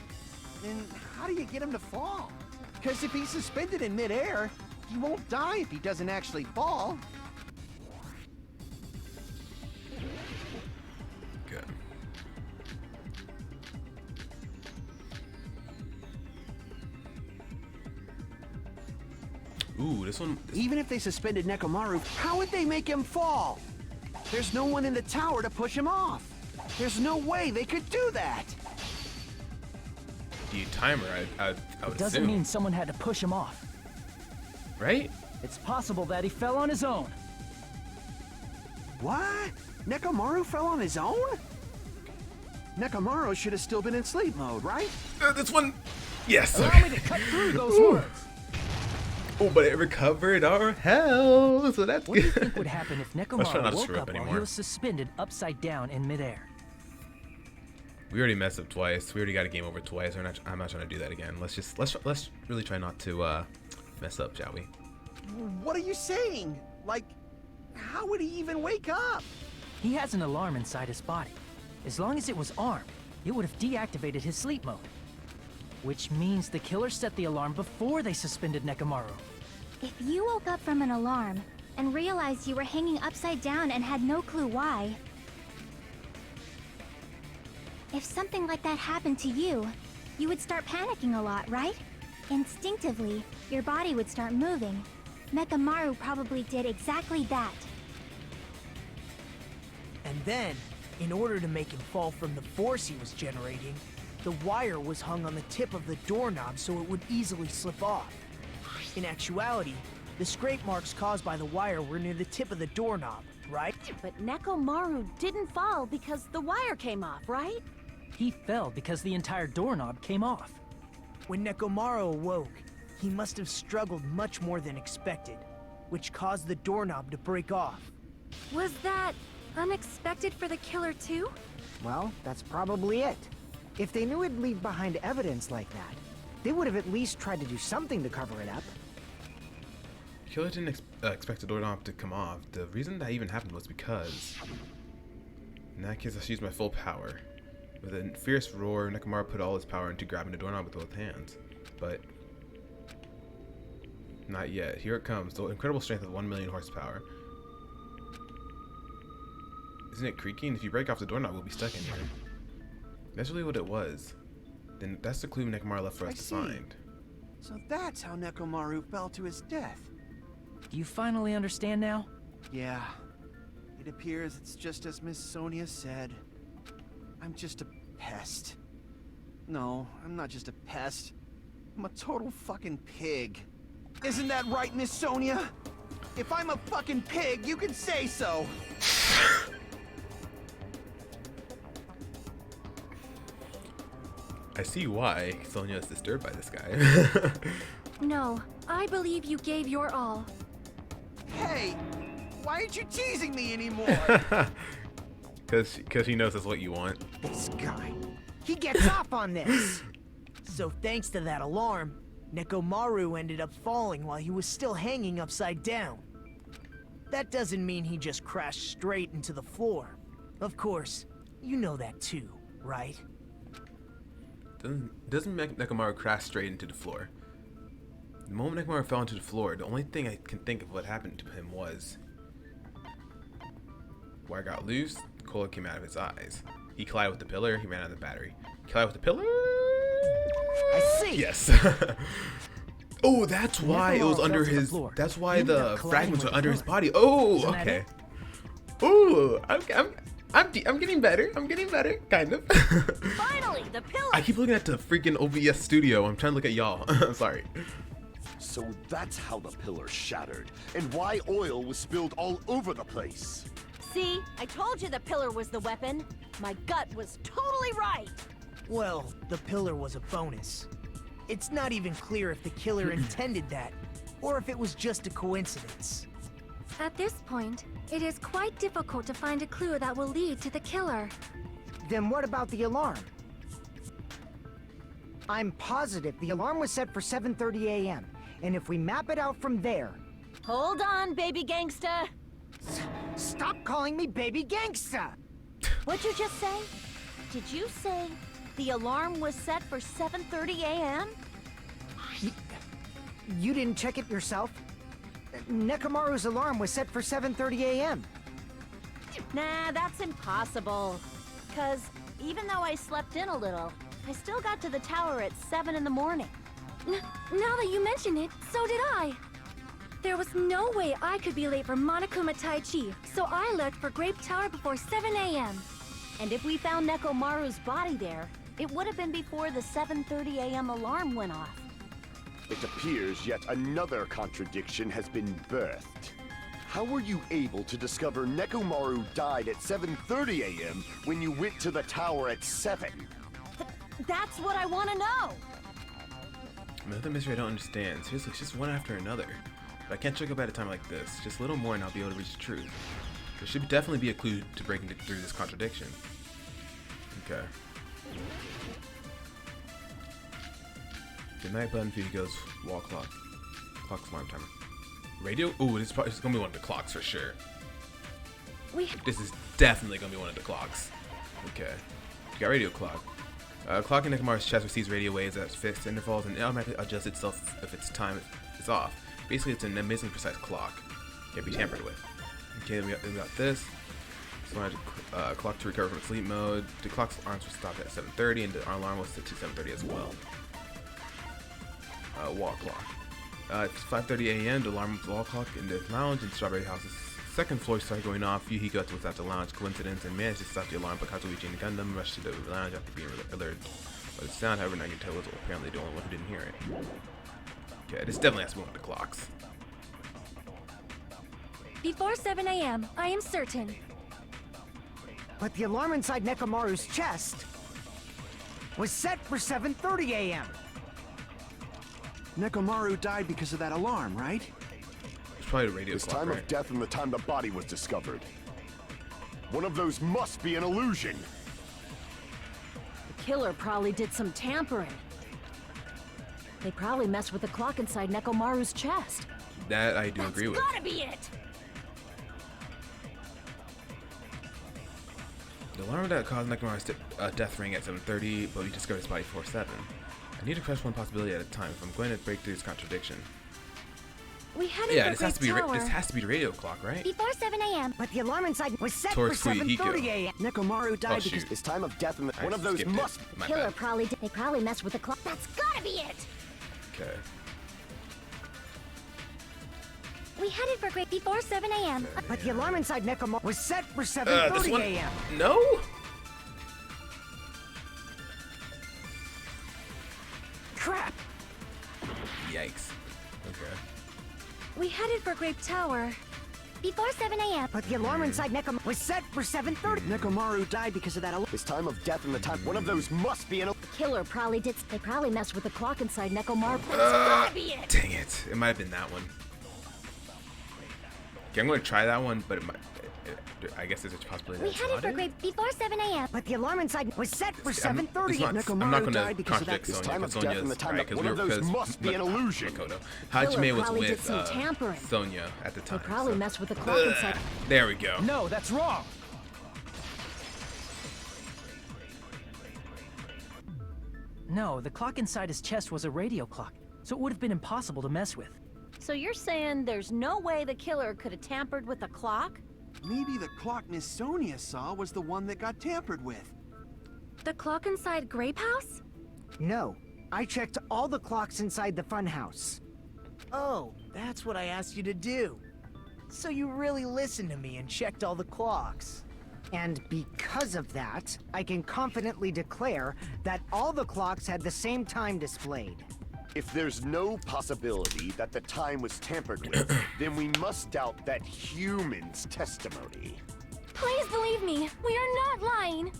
then how do you get him to fall? Because if he's suspended in midair, he won't die if he doesn't actually fall. Good. Ooh, this one. Even if they suspended Nekomaru, how would they make him fall? There's no one in the tower to push him off. There's no way they could do that. The timer, I would It doesn't assume. mean someone had to push him off. Right? It's possible that he fell on his own. What? Nekomaru fell on his own? Nekomaru should have still been in sleep mode, right? This one. Yes. Allow me to cut through those words. Oh, but it recovered our health, so that's What do you good. think would happen if Let's try not Nekomaru to woke screw up up while he anymore. was suspended upside down in midair? We already messed up twice. We already got a game over twice. I'm not trying to do that again. Let's really try not to mess up, shall we? What are you saying? Like, how would he even wake up? He has an alarm inside his body. As long as it was armed, it would have deactivated his sleep mode. Which means the killer set the alarm before they suspended Nekomaru. If you woke up from an alarm and realized you were hanging upside down and had no clue why, if something like that happened to you, you would start panicking a lot, right? Instinctively, your body would start moving. Nekomaru probably did exactly that. And then, in order to make him fall from the force he was generating, the wire was hung on the tip of the doorknob so it would easily slip off. In actuality, the scrape marks caused by the wire were near the tip of the doorknob, right? But Nekomaru didn't fall because the wire came off, right? He fell because the entire doorknob came off. When Nekomaru awoke, he must have struggled much more than expected, which caused the doorknob to break off. Was that Unexpected for the killer too? Well, that's probably it. If they knew it'd leave behind evidence like that, they would have at least tried to do something to cover it up. Killer didn't expect the doorknob to come off. The reason that even happened was because... In that case, I used my full power. With a fierce roar, Nekomaru put all his power into grabbing the doorknob with both hands. But... not yet. Here it comes. The incredible strength of 1 million horsepower. Isn't it creaking? If you break off the doorknob, we'll be stuck in here. That's really what it was. Then that's the clue Nekomaru left for us to find. So that's how Nekomaru fell to his death. Do you finally understand now? Yeah. It appears it's just as Miss Sonia said. I'm just a pest. No, I'm not just a pest. I'm a total fucking pig. Isn't that right, Miss Sonia? If I'm a fucking pig, you can say so. I see why Sonia is disturbed by this guy. No, I believe you gave your all. Hey, why aren't you teasing me anymore? Because he knows that's what you want. This guy, he gets off on this. So thanks to that alarm, Nekomaru ended up falling while he was still hanging upside down. That doesn't mean he just crashed straight into the floor. Of course, you know that too, right? Doesn't Nekomaru crash straight into the floor. The moment Nekomaru fell into the floor, the only thing I can think of what happened to him was... wire got loose, cola came out of his eyes. He collided with the pillar, he ran out of the battery. He collided with the pillar? I see! Yes. Oh, that's why it was under his... That's why the fragments were under his body. Oh, okay. Oh, I'm getting better. I'm getting better, kind of. Finally, the pillar. I keep looking at the freaking OBS studio. I'm trying to look at y'all. Sorry. So that's how the pillar shattered, and why oil was spilled all over the place. See, I told you the pillar was the weapon. My gut was totally right. Well, the pillar was a bonus. It's not even clear if the killer intended that, or if it was just a coincidence. At this point, it is quite difficult to find a clue that will lead to the killer. Then what about the alarm? I'm positive the alarm was set for 7:30 a.m. And if we map it out from there... Hold on, baby gangsta. Stop calling me baby gangsta! What'd you just say? Did you say the alarm was set for 7:30 a.m.? You didn't check it yourself? Nekomaru's alarm was set for 7:30 a.m. Nah, that's impossible. 'Cause even though I slept in a little, I still got to the tower at 7 in the morning. Now that you mention it, so did I. There was no way I could be late for Monokuma Tai Chi, so I left for Grape Tower before 7 a.m. And if we found Nekomaru's body there, it would have been before the 7:30 a.m. alarm went off. It appears yet another contradiction has been birthed. How were you able to discover Nekomaru died at 7:30 a.m. when you went to the tower at 7? That's what I want to know. Another mystery I don't understand. Seriously, it's just one after another. But I can't check up at a time like this. Just a little more and I'll be able to reach the truth. There should definitely be a clue to breaking through this contradiction. Okay. Good night button, Phoebe goes wall clock. Clock's alarm timer. Radio? Ooh, this is gonna be one of the clocks for sure. This is definitely gonna be one of the clocks. Okay. You got radio clock. Clock in Nekomaru's chest receives radio waves at fixed intervals and it automatically adjusts itself if its time is off. Basically, it's an amazingly precise clock. Can't be tampered with. Okay, then we got this. So I had clock to recover from sleep mode. The clock's alarms were stopped at 7:30 and our alarm was set to 7:30 as well. Wall clock. It's 5:30 a.m. The alarm wall clock in the lounge in Strawberry House's second floor started going off. Yuhiko was at the lounge, coincidence, and managed to stop the alarm, but Kazuichi and Gundam rushed to the lounge after being alerted by the sound. However, Nagito was apparently the only one who didn't hear it. Okay, this definitely has to be one of the clocks. Before 7 a.m., I am certain. But the alarm inside Nekomaru's chest was set for 7:30 a.m. Nekomaru died because of that alarm, right? It's probably a radio His clock, time right? of death and the time the body was discovered. One of those must be an illusion. The killer probably did some tampering. They probably messed with the clock inside Nekomaru's chest. That I do agree with. That's gotta be it! The alarm that caused Nekomaru's death ring at 7:30, but we discovered his body before 7. I need to crush one possibility at a time if I'm going to break through this contradiction. We headed Yeah, for this has to be Great Tower. this has to be the radio clock, right? Before 7 a.m. But the alarm inside was set Towards for Kuihiko. 7:30 a.m. Nekomaru died shoot. because His time of death and I one of those skipped it. must. My Killer bad. probably did. They probably messed with the clock. That's gotta be it. Okay. We headed for Great before 7 a.m. But the alarm inside Nekomaru was set for This 7:30 one. a.m. No. Crap! Yikes. Okay. We headed for Grape Tower. Before 7 a.m. But the alarm inside Nekomaru was set for 7:30. Nekomaru died because of that alarm. His time of death and the time. One of those must be an. The killer probably did. They probably messed with the clock inside Nekomaru. That's gotta be it! Dang it. It might have been that one. Okay, I'm going to try that one, but it might. I guess there's a possibility We that it's headed not for it. Great before 7 a.m. But the alarm inside was set for I'm 7:30. not Nekomaru going died to because of that. contradict His Sonya time because of death Sonya's and the time right. that one of those must be an illusion. Hajime was probably did with some tampering. Sonya at the They time. probably so. messed with the clock inside. There we go. No, that's wrong. No, the clock inside his chest was a radio clock, so it would have been impossible to mess with. So you're saying there's no way the killer could have tampered with the clock? Maybe the clock Miss Sonia saw was the one that got tampered with. The clock inside Grape House? No, I checked all the clocks inside the funhouse. Oh, that's what I asked you to do. So you really listened to me and checked all the clocks. And because of that, I can confidently declare that all the clocks had the same time displayed. If there's no possibility that the time was tampered with, then we must doubt that human's testimony. Please believe me, we are not lying.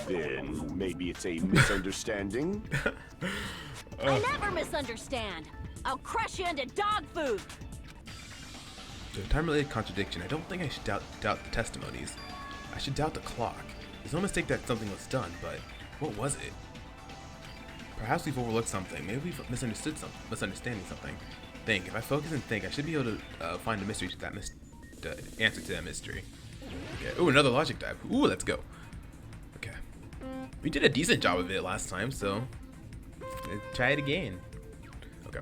Then maybe it's a misunderstanding? I never misunderstand. I'll crush you into dog food. So time-related contradiction. I don't think I should doubt the testimonies. I should doubt the clock. There's no mistake that something was done, but what was it? Perhaps we've overlooked something. Maybe we've misunderstanding something. Think. If I focus and think, I should be able to find the mystery to that the answer to that mystery. Okay. Ooh, another logic dive. Ooh, let's go. Okay. We did a decent job of it last time, so let's try it again. Okay.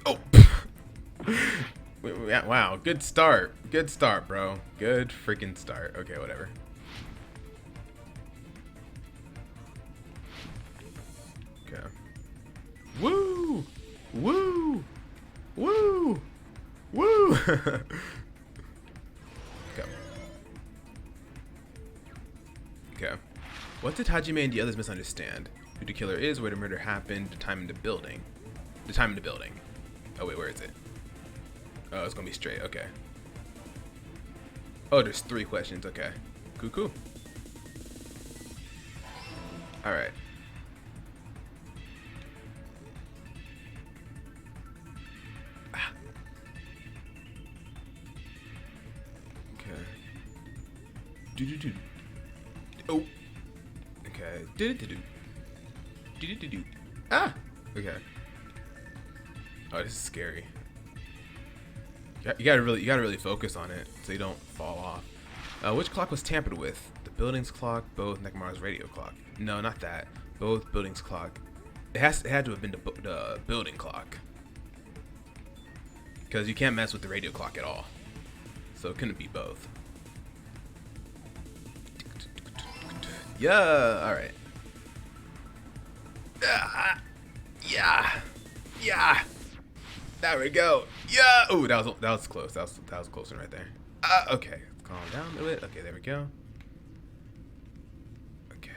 Oh. Wow. Good start. Good start, bro. Good freaking start. Okay, whatever. Okay. Woo! Woo! Woo! Woo! Okay. Okay. What did Hajime and the others misunderstand? Who the killer is, where the murder happened, the time in the building. The time in the building. Oh wait, where is it? Oh, it's gonna be straight. Okay. Oh, there's 3 questions. Okay. Cool. All right. Okay. Do. Oh. Okay. Do. Ah. Okay. Oh, this is scary. You gotta really focus on it so you don't fall off. Which clock was tampered with? The building's clock, both Nekomaru's radio clock. No, not that. Both building's clock. It had to have been the building clock. Because you can't mess with the radio clock at all. So it couldn't be both. Yeah, alright. Yeah. There we go. Yeah. Oh, that was close. That was a close one right there. Okay. Let's calm down a bit. Okay, there we go. Okay.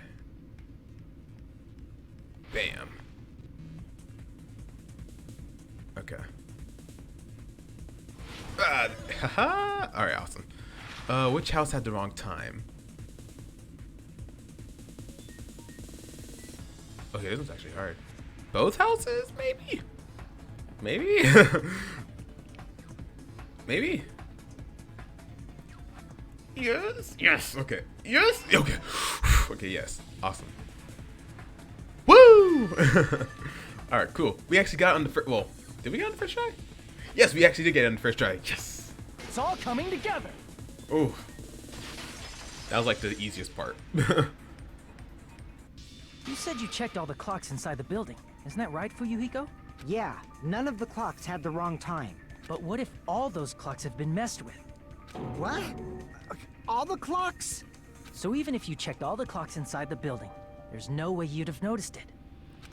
Bam. Okay. Haha. All right. Awesome. Which house had the wrong time? Okay, this one's actually hard. Both houses, maybe. Maybe. Yes. Yes. Okay. Yes. Okay. Okay. Yes. Awesome. Woo! All right. Cool. We actually got on the first. Well, did we get on the first try? Yes, we actually did get on the first try. Yes. It's all coming together. Oh. That was like the easiest part. You said you checked all the clocks inside the building. Isn't that right, Fuyuhiko? Yeah, none of the clocks had the wrong time. But what if all those clocks have been messed with? What? All the clocks? So even if you checked all the clocks inside the building, there's no way you'd have noticed it.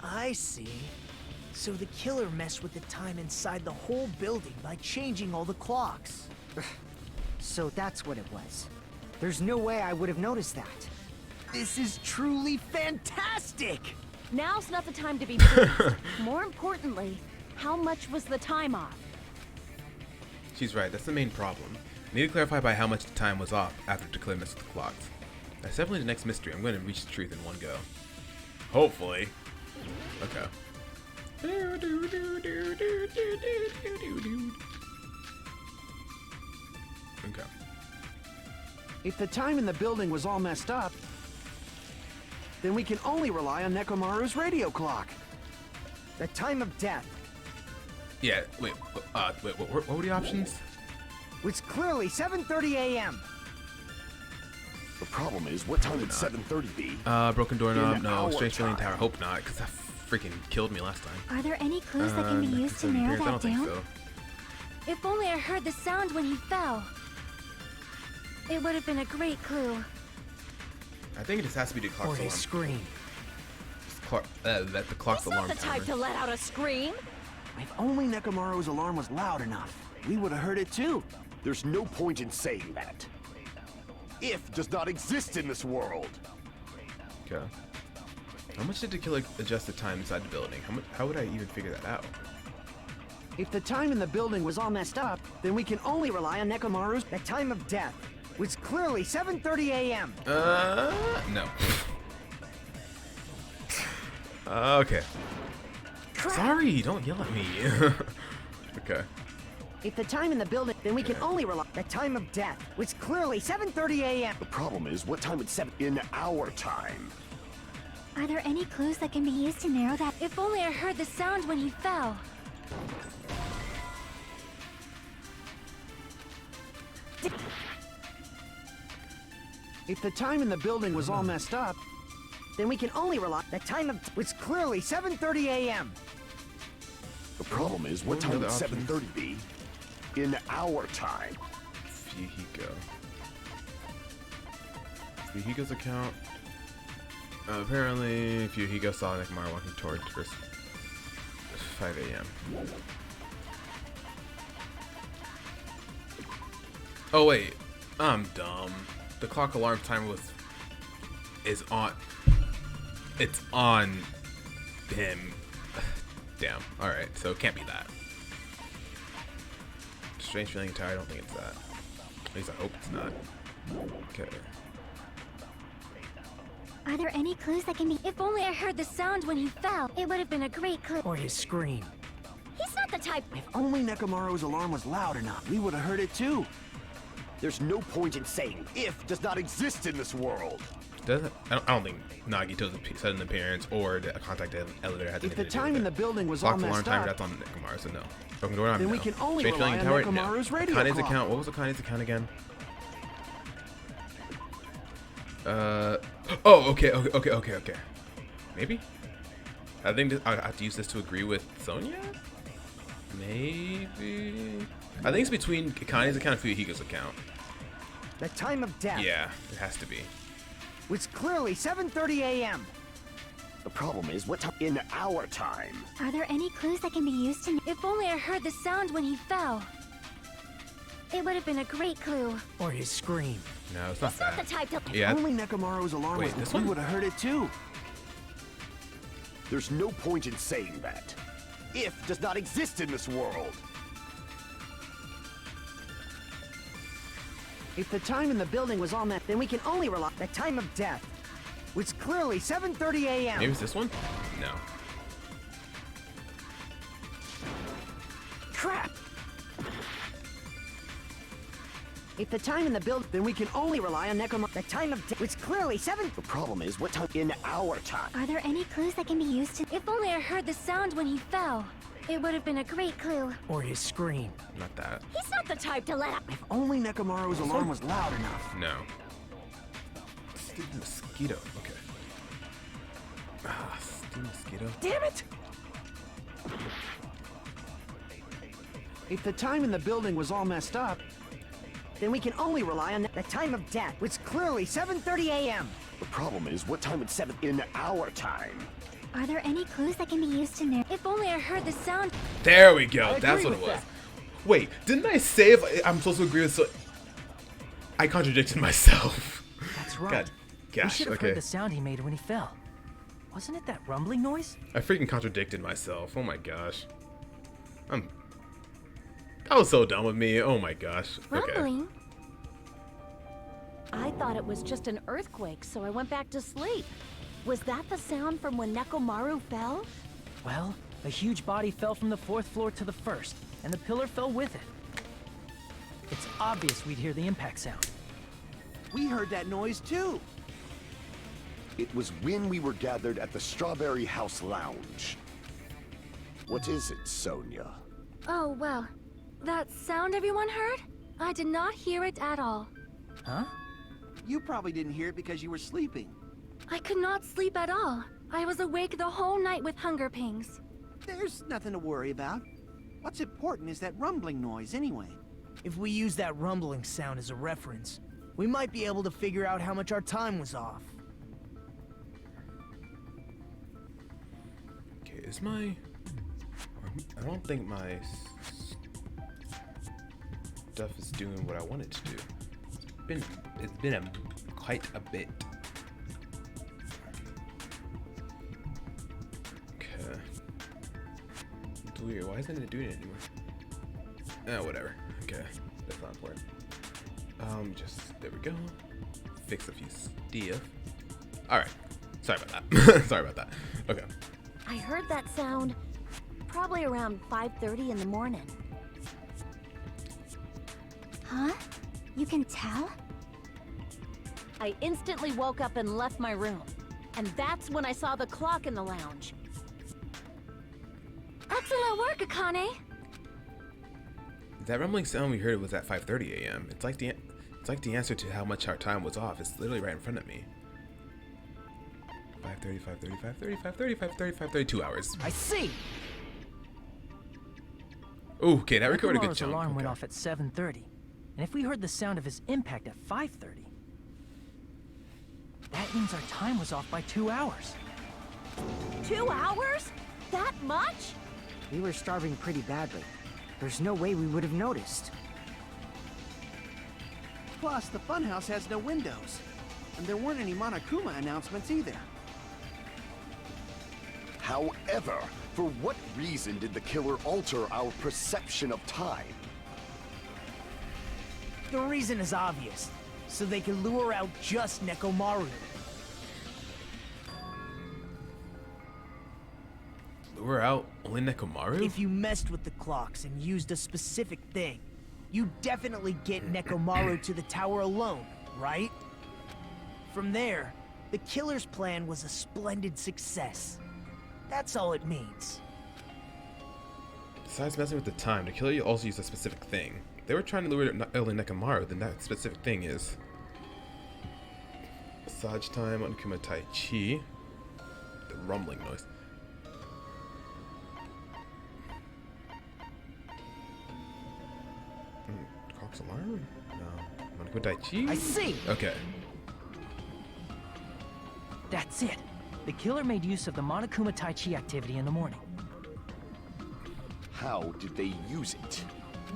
I see. So the killer messed with the time inside the whole building by changing all the clocks. So that's what it was. There's no way I would have noticed that. This is truly fantastic! Now's not the time to be pleased. More importantly, how much was the time off? She's right. That's the main problem. I need to clarify by how much the time was off after Declare messed with the clocks. That's definitely the next mystery. I'm going to reach the truth in one go. Hopefully. Okay. Okay. If the time in the building was all messed up, then we can only rely on Nekomaru's radio clock. The time of death Yeah, wait, what were the options? was clearly 7:30 a.m. The problem is, what time would 7:30 be? Broken doorknob, In no. our Strange feeling time. tower, hope not, because that freaking killed me last time. Are there any clues that can be used to narrow I that don't think down? so. If only I heard the sound when he fell. It would have been a great clue. I think it just has to be the Or clock's his alarm. scream. That the clock's He's not alarm the type timer. to let out a scream. If only Nekomaru's alarm was loud enough, we would have heard it too. There's no point in saying that. If does not exist in this world. Okay. How much did the killer adjust the time inside the building? How would I even figure that out? If the time in the building was all messed up, then we can only rely on Nekomaru's. The time of death was clearly 7:30 a.m. No. Okay. Sorry, don't yell at me. Okay. If the time in the building, then we can only rely. The time of death was clearly 7:30 a.m. The problem is, what time would 7 in our time? Are there any clues that can be used to narrow that? If only I heard the sound when he fell. If the time in the building was all messed up, Then we can only rely. The time of was clearly 7:30 a.m. The problem is, what What time were would the options? 7:30 be in our time? Fuyuhiko. Fuyuhiko's account. Apparently, Fuyuhiko saw Nekomaru walking toward first 5 a.m. Oh wait, I'm dumb. The clock alarm timer is on. It's on him. Damn. All right, so it can't be that. Strange feeling tired. I don't think it's that. At least I hope it's not. Okay. Are there any clues that can be? If only I heard the sound when he fell. It would have been a great clue. Or his scream. He's not the type. if only Nekomaru's alarm was loud enough, we would have heard it too. There's no point in saying if does not exist in this world. Does it? I don't think Nagito's sudden appearance or the contact elevator has If anything the to do time with in it. the building was all Clock alarm messed timer, up, that's on Nekomaru, so no. Broken doorknob, Then we no. can only Strange rely feeling on tower, Nekomaru's no. radio Akane's clock. account. What was Akane's account again? Oh, okay. Maybe? I think I have to use this to agree with Sonia? Maybe? I think it's between Akane's account and Fuyuhiko's account. The time of death Yeah, it has to be. was clearly 7:30 a.m. The problem is, what time in our time? Are there any clues that can be used to? If only I heard the sound when he fell. It would have been a great clue. Or his scream. No, it's not He's not that. the type to. Yeah, Only Nekomaru's alarm Wait, was this we one? would have heard it too. There's no point in saying that. If does not exist in this world. If the time in the building was all met, then we can only rely. The time of death was clearly 7:30 a.m. maybe it's this one? No. Crap! If the time in the build, then we can only rely on Nekomaru. The time of it's clearly 7. The problem is, what time in our time? Are there any clues that can be used to... If only I heard the sound when he fell. It would have been a great clue. Or his scream. Not that. He's not the type to let up. If only Nekomaru's alarm was loud enough. No. Stupid mosquito. Okay. Ah, stupid mosquito. Damn it! If the time in the building was all messed up, then we can only rely on... The time of death was clearly 7:30 a.m. The problem is, what time is 7 in our time? Are there any clues that can be used to narrate? If only I heard the sound. There we go. I That's agree what it with was. that. Wait, didn't I say if I'm supposed to agree with so? I contradicted myself. That's right. God, We gosh. should have Okay. heard the sound he made when he fell. Wasn't it that rumbling noise? I freaking contradicted myself. Oh my gosh. That was so dumb with me. Oh my gosh. Okay. Rumbling? I thought it was just an earthquake, so I went back to sleep. Was that the sound from when Nekomaru fell? Well, a huge body fell from the 4th floor to the 1st, and the pillar fell with it. It's obvious we'd hear the impact sound. We heard that noise too. It was when we were gathered at the Strawberry House Lounge. What is it, Sonia? Oh, well. That sound everyone heard? I did not hear it at all. Huh? You probably didn't hear it because you were sleeping. I could not sleep at all. I was awake the whole night with hunger pangs. There's nothing to worry about. What's important is that rumbling noise anyway. If we use that rumbling sound as a reference, we might be able to figure out how much our time was off. Okay, is my... I don't think my stuff is doing what I want it to do. It's been quite a bit. Okay. It's weird. Why isn't it doing it anymore? Whatever. Okay, that's not important. There we go. Fix a few stuff. All right. Sorry about that. Sorry about that. Okay. I heard that sound probably around 5:30 in the morning. Huh? You can tell? I instantly woke up and left my room. And that's when I saw the clock in the lounge. Excellent work, Akane! That rumbling sound we heard was at 5:30 a.m. It's like the answer to how much our time was off. It's literally right in front of me. 5:30, 5:30, 5:30, 5:30, 5:30, 5:30, 2 hours. I see! Ooh, okay, that recorded a good Nekomaru's chunk. alarm went Okay. off at 7:30, and if we heard the sound of his impact at 5:30, that means our time was off by 2 hours. 2 hours? That much? We were starving pretty badly. There's no way we would have noticed. Plus, the funhouse has no windows. And there weren't any Monokuma announcements either. However, for what reason did the killer alter our perception of time? The reason is obvious. So they can lure out just Nekomaru. Lure out only Nekomaru? If you messed with the clocks and used a specific thing, you definitely get Nekomaru to the tower alone, right? From there, the killer's plan was a splendid success. That's all it means. Besides messing with the time, the killer also used a specific thing. If they were trying to lure only Nekomaru, then that specific thing is massage time on Kuma Tai Chi. The rumbling noise. Cox alarm? No. On Kuma Tai Chi? I see! Okay. That's it. The killer made use of the Monokuma Tai Chi activity in the morning. How did they use it?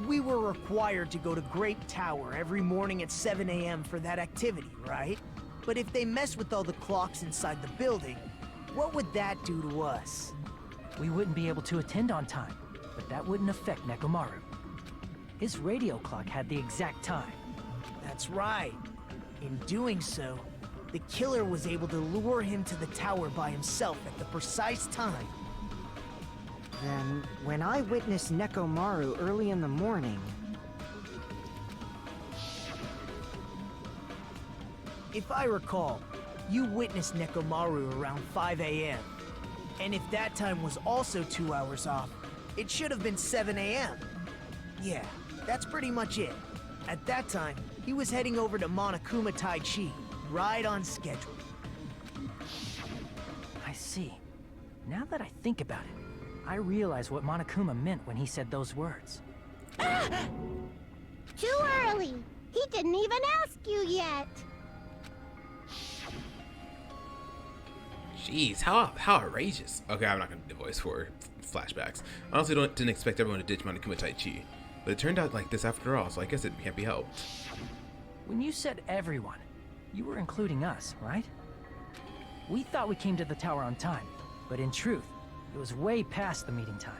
We were required to go to Grape Tower every morning at 7 a.m. for that activity, right? But if they mess with all the clocks inside the building, what would that do to us? We wouldn't be able to attend on time, but that wouldn't affect Nekomaru. His radio clock had the exact time. That's right. In doing so, the killer was able to lure him to the tower by himself at the precise time. Then, when I witnessed Nekomaru early in the morning... If I recall, you witnessed Nekomaru around 5 a.m. And if that time was also 2 hours off, it should have been 7 a.m. Yeah, that's pretty much it. At that time, he was heading over to Monokuma Taichi, right on schedule. I see. Now that I think about it, I realize what Monokuma meant when he said those words. Too early. He didn't even ask you yet. Jeez, how outrageous. Okay, I'm not gonna do voice for flashbacks. I honestly didn't expect everyone to ditch Monokuma Taichi. But it turned out like this after all, so I guess it can't be helped. When you said everyone, you were including us, right? We thought we came to the tower on time, but in truth, it was way past the meeting time.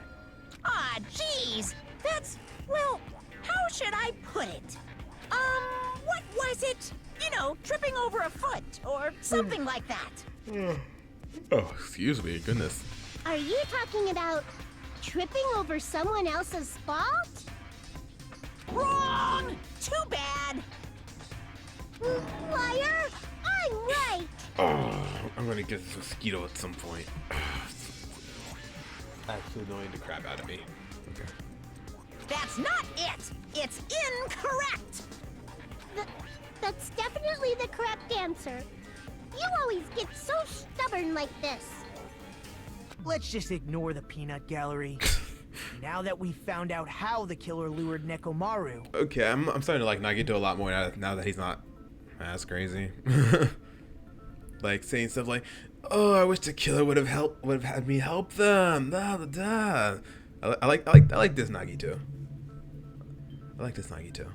Aw, jeez. That's, well, how should I put it? What was it? You know, tripping over a foot, or something like that. Oh, excuse me, goodness. Are you talking about tripping over someone else's fault? Wrong! Too bad! Liar! I'm right! Oh, I'm gonna get this mosquito at some point. Actually annoying the crap out of me. Okay. That's not it! It's incorrect! That's definitely the correct answer. You always get so stubborn like this. Let's just ignore the peanut gallery. Now that we've found out how the killer lured Nekomaru... Okay, I'm starting to like Nagito a lot more now that he's not as crazy. Like saying stuff like, "Oh, I wish the killer would have had me help them." Da, da, da. I like this Nagito. I like this Nagito.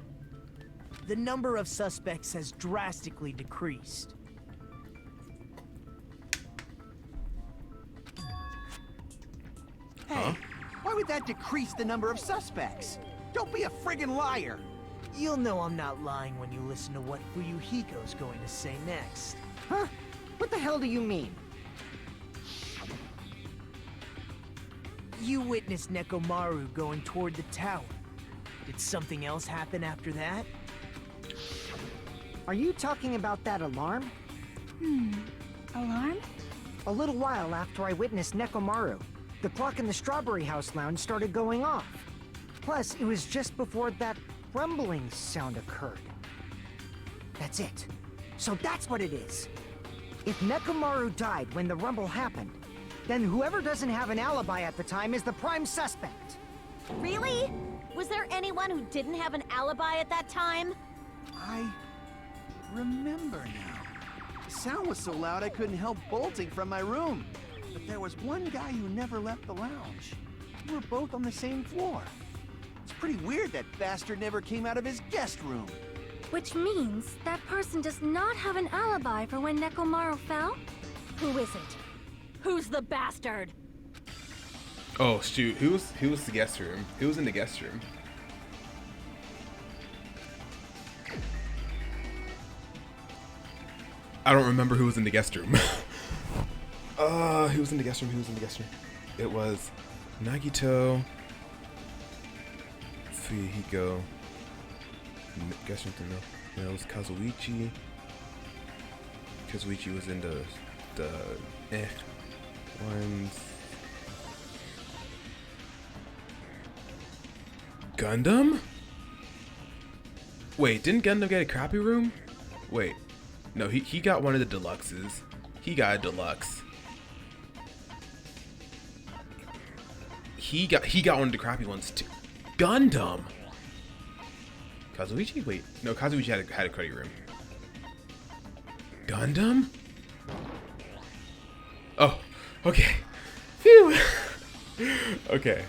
The number of suspects has drastically decreased. Hey, why would that decrease the number of suspects? Don't be a friggin' liar. You'll know I'm not lying when you listen to what Fuyuhiko's going to say next. Huh? What the hell do you mean? You witnessed Nekomaru going toward the tower. Did something else happen after that? Are you talking about that alarm? Alarm? A little while after I witnessed Nekomaru, the clock in the Strawberry House lounge started going off. Plus, it was just before that rumbling sound occurred. That's it. So that's what it is. If Nekomaru died when the rumble happened, then whoever doesn't have an alibi at the time is the prime suspect. Really? Was there anyone who didn't have an alibi at that time? I remember now. The sound was so loud I couldn't help bolting from my room. But there was one guy who never left the lounge. We were both on the same floor. It's pretty weird that bastard never came out of his guest room. Which means that person does not have an alibi for when Nekomaru fell? Who is it? Who's the bastard? Oh shoot, who was the guest room? Who was in the guest room? I don't remember who was in the guest room. Who was in the guest room? Who was in the guest room? It was Nagito, Fuyuhiko, guest room no. It was Kazuichi. Kazuichi was in the ones. Gundam? Wait, didn't Gundam get a crappy room? Wait. No, he got one of the deluxes. He got a deluxe. He got one of the crappy ones too. Gundam. Kazuichi? Wait, no, Kazuichi had a cruddy room. Gundam? Oh, okay. Phew. Okay,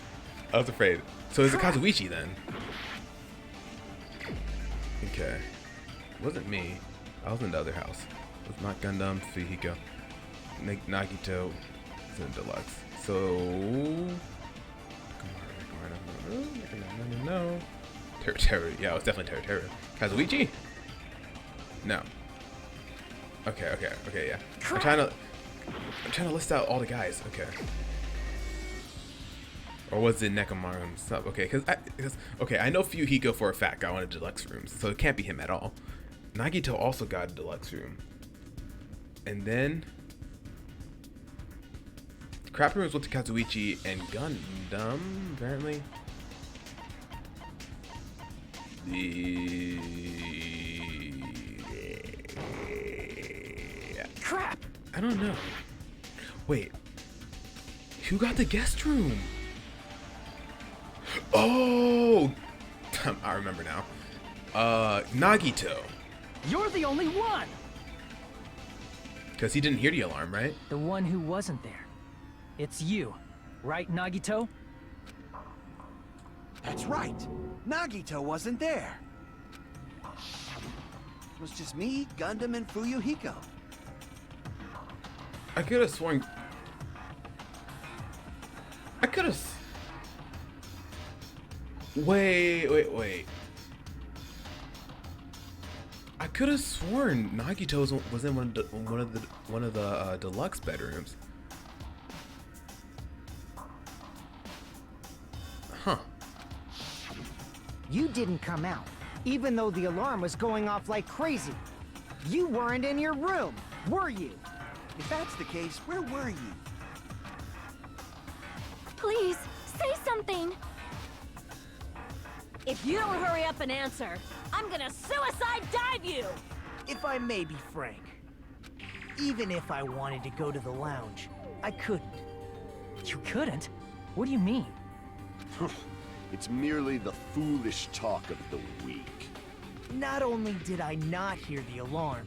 I was afraid. So it's a Kazuichi then. Okay, it wasn't me. I was in the other house. It was not Gundam, Fuyuhiko, Nagito, was in deluxe. So, no. Teru. Yeah, it was definitely Teru. Kazuichi? No. Okay, yeah. I'm trying to list out all the guys. Okay. Or was it Nekomaru himself? Okay, because I know Fuyuhiko for a fact got one of the deluxe rooms, so it can't be him at all. Nagito also got a deluxe room. And then Crap Rooms went to Kazuichi and Gundam, apparently. Crap! I don't know. Wait. Who got the guest room? Oh! I remember now. Nagito. You're the only one! Because he didn't hear the alarm, right? The one who wasn't there. It's you, right, Nagito? That's right. Nagito wasn't there. It was just me, Gundam, and Fuyuhiko. I could have sworn. I could have. Wait. I could have sworn Nagito was in one of the deluxe bedrooms. Huh. You didn't come out, even though the alarm was going off like crazy. You weren't in your room, were you? If that's the case, where were you? Please, say something. If you don't hurry up and answer, I'm gonna suicide dive you! If I may be frank, even if I wanted to go to the lounge, I couldn't. You couldn't? What do you mean? It's merely the foolish talk of the weak. Not only did I not hear the alarm,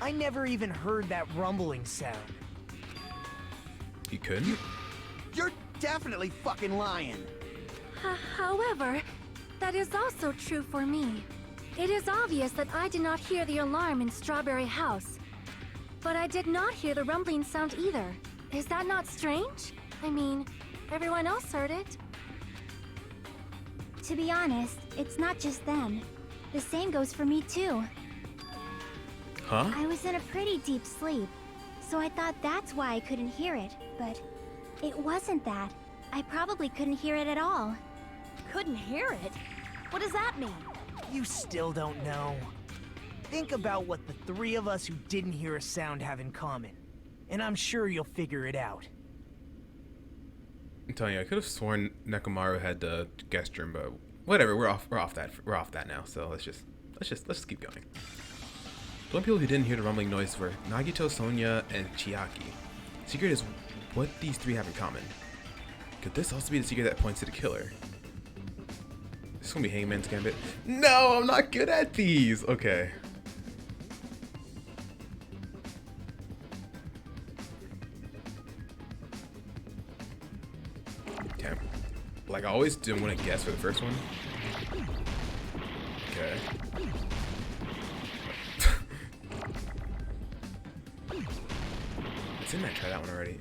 I never even heard that rumbling sound. He couldn't? You're definitely fucking lying. However, that is also true for me. It is obvious that I did not hear the alarm in Strawberry House. But I did not hear the rumbling sound either. Is that not strange? I mean, everyone else heard it. To be honest, it's not just them. The same goes for me too. Huh? I was in a pretty deep sleep, so I thought that's why I couldn't hear it, but it wasn't that. I probably couldn't hear it at all. Couldn't hear it? What does that mean? You still don't know. Think about what the three of us who didn't hear a sound have in common, and I'm sure you'll figure it out. I'm telling you, I could have sworn Nekomaru had the guest room, but whatever. We're off that now. So let's just keep going. The only people who didn't hear the rumbling noise were Nagito, Sonia, and Chiaki. The secret is what these three have in common. Could this also be the secret that points to the killer? This is gonna be Hangman's Gambit. No, I'm not good at these. Okay. Okay. Like I always didn't want to guess for the first one. Okay. Didn't I try that one already?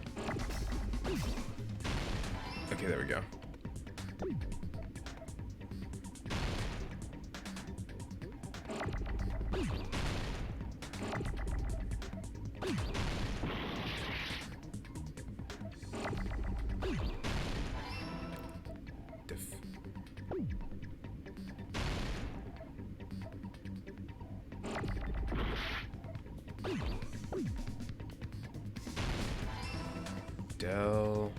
Okay, there we go. Del.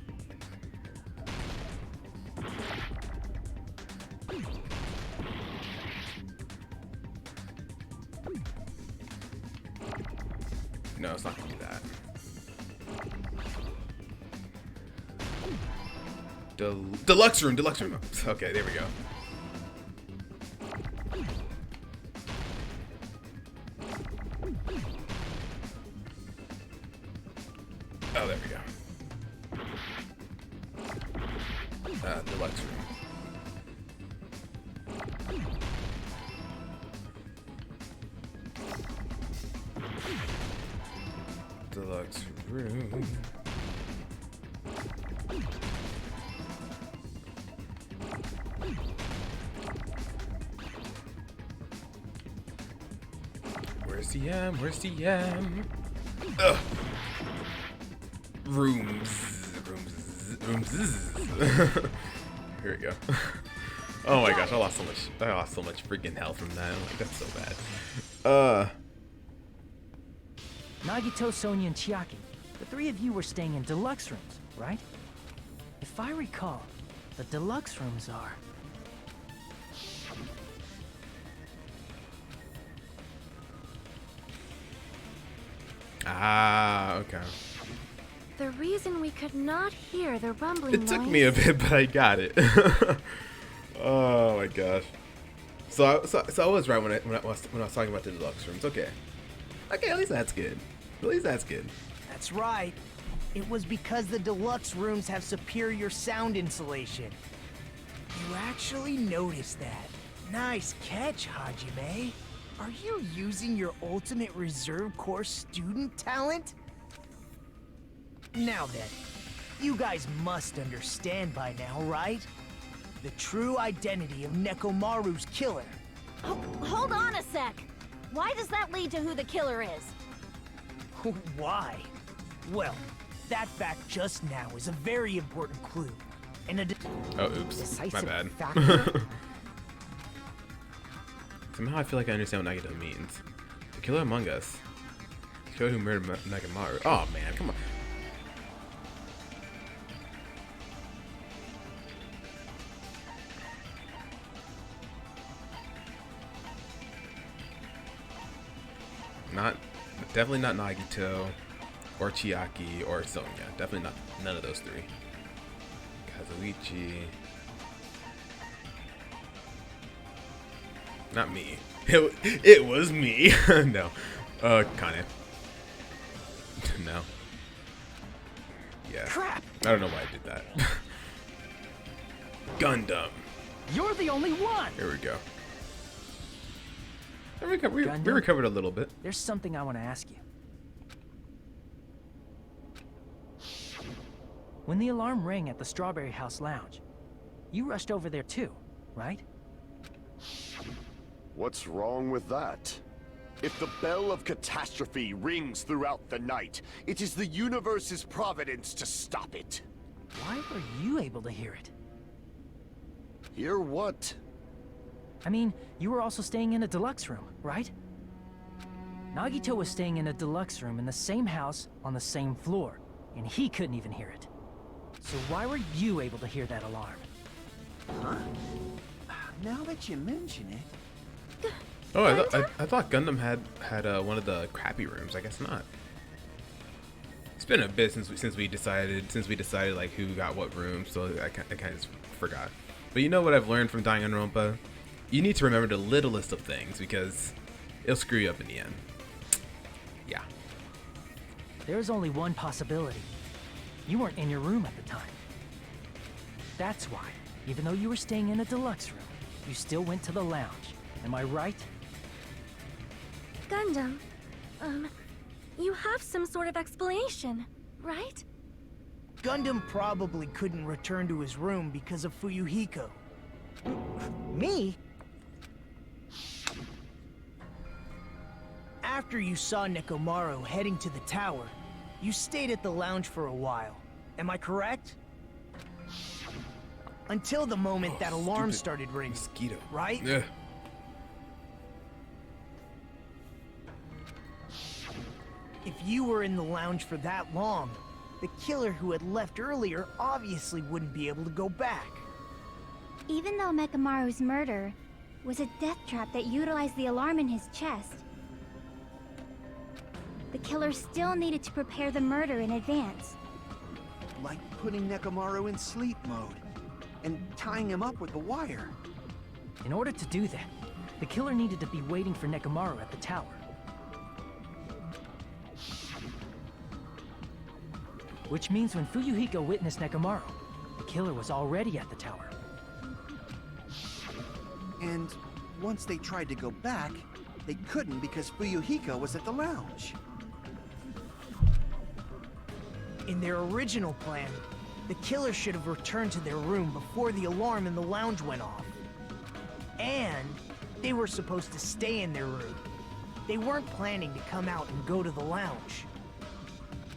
No, it's not gonna be that. Deluxe room. Okay, there we go. Oh, there we go. Deluxe room. Deluxe room. Where's the M? Where's the M? Ugh. Rooms. Here we go. Oh my gosh, I lost so much freaking health from that. Like, that's so bad. Nagito, Sonia, and Chiaki, the three of you were staying in deluxe rooms, right? If I recall, the deluxe rooms are... Ah, okay. The reason we could not hear the rumbling It took noise... me a bit, but I got it. Oh my gosh. So I was right when I was talking about the deluxe rooms. Okay. Okay, at least that's good. At least that's good. That's right. It was because the deluxe rooms have superior sound insulation. You actually noticed that. Nice catch, Hajime. Are you using your ultimate reserve corps student talent? Now then, you guys must understand by now, right? The true identity of Nekomaru's killer. Oh, hold on a sec. Why does that lead to who the killer is? Why? Well, that fact just now is a very important clue. And a Oh, oops. My Decisive bad. factor? Somehow I feel like I understand what Nagito means. The killer among us. The killer who murdered Nagamaru. Oh man, come on. Definitely not Nagito, or Chiaki, or Sonia. Definitely not, none of those three. Kazuichi. Not me. It was me. No. Kane. No. Yeah. Crap! I don't know why I did that. Gundam. You're the only one! Here we go. We recovered a little bit. There's something I want to ask you. When the alarm rang at the Strawberry House Lounge, you rushed over there too, right? What's wrong with that? If the bell of catastrophe rings throughout the night, it is the universe's providence to stop it. Why were you able to hear it? Hear what? I mean, you were also staying in a deluxe room, right? Nagito was staying in a deluxe room in the same house on the same floor, and he couldn't even hear it. So why were you able to hear that alarm? Huh? Now that you mention it... Oh, I thought Gundam had one of the crappy rooms. I guess not. It's been a bit since we decided like who got what room, so I kind of forgot. But you know what I've learned from Danganronpa? You need to remember the littlest of things because it'll screw you up in the end. Yeah. There's only one possibility. You weren't in your room at the time. That's why, even though you were staying in a deluxe room, you still went to the lounge. Am I right? Gundam, you have some sort of explanation, right? Gundam probably couldn't return to his room because of Fuyuhiko. Me? After you saw Nekomaru heading to the tower, you stayed at the lounge for a while. Am I correct? Until the moment that alarm started ringing. Mosquito. Right? Yeah. If you were in the lounge for that long, the killer who had left earlier obviously wouldn't be able to go back. Even though Mekamaru's murder was a death trap that utilized the alarm in his chest, the killer still needed to prepare the murder in advance. Like putting Nekomaru in sleep mode and tying him up with the wire. In order to do that, the killer needed to be waiting for Nekomaru at the tower. Which means when Fuyuhiko witnessed Nekomaru, the killer was already at the tower. And once they tried to go back, they couldn't because Fuyuhiko was at the lounge. In their original plan, the killer should have returned to their room before the alarm in the lounge went off. And they were supposed to stay in their room. They weren't planning to come out and go to the lounge.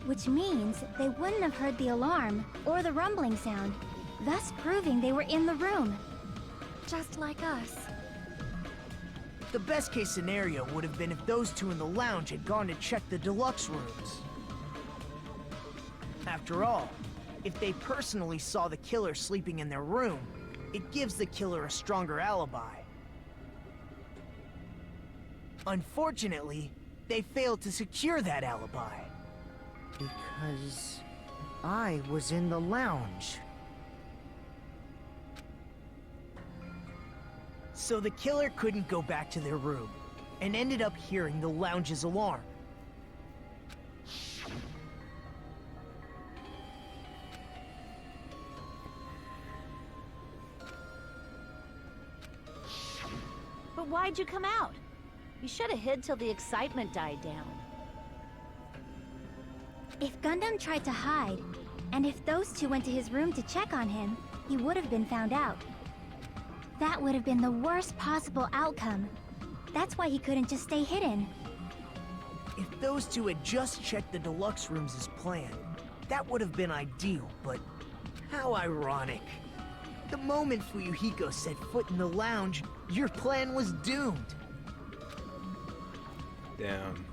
Which means they wouldn't have heard the alarm or the rumbling sound, thus proving they were in the room. Just like us. The best case scenario would have been if those two in the lounge had gone to check the deluxe rooms. After all, if they personally saw the killer sleeping in their room, it gives the killer a stronger alibi. Unfortunately, they failed to secure that alibi. Because I was in the lounge. So the killer couldn't go back to their room, and ended up hearing the lounge's alarm. But why'd you come out? You should have hid till the excitement died down. If Gundam tried to hide, and if those two went to his room to check on him, he would have been found out. That would have been the worst possible outcome. That's why he couldn't just stay hidden. If those two had just checked the deluxe rooms as planned, that would have been ideal, but how ironic. The moment Fuyuhiko set foot in the lounge, your plan was doomed. Damn.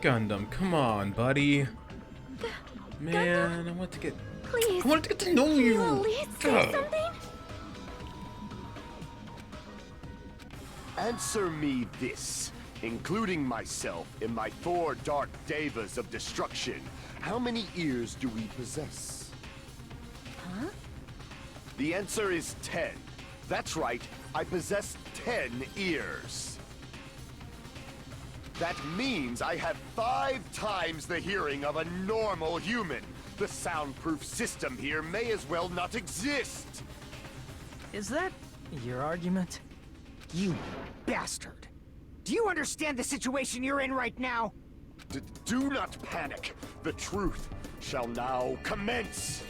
Gundam, come on, buddy. Man, I want to get... Please. I want to get to know you. Can you at least say something? Answer me this, including myself in my 4 dark devas of destruction. How many ears do we possess? Huh? The answer is 10. That's right, I possess 10 ears. That means I have 5 times the hearing of a normal human. The soundproof system here may as well not exist. Is that your argument? You bastard! Do you understand the situation you're in right now? Do not panic. The truth shall now commence.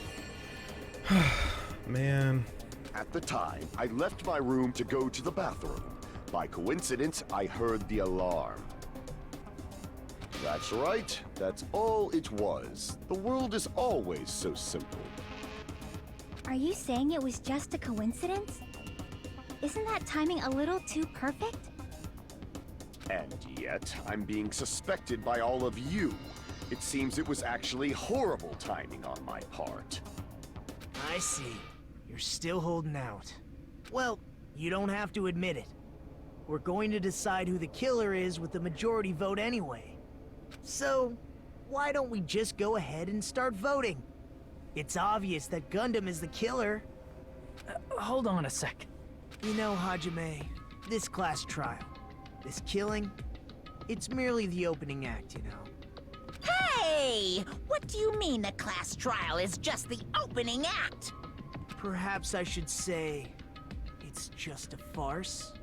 Man. At the time, I left my room to go to the bathroom. By coincidence, I heard the alarm. That's right. That's all it was. The world is always so simple. Are you saying it was just a coincidence? Isn't that timing a little too perfect? And yet, I'm being suspected by all of you. It seems it was actually horrible timing on my part. I see. You're still holding out. Well, you don't have to admit it. We're going to decide who the killer is with the majority vote anyway. So, why don't we just go ahead and start voting? It's obvious that Gundam is the killer. Hold on a sec. You know, Hajime, this class trial, this killing, it's merely the opening act, you know. Hey! What do you mean the class trial is just the opening act? Perhaps I should say, it's just a farce.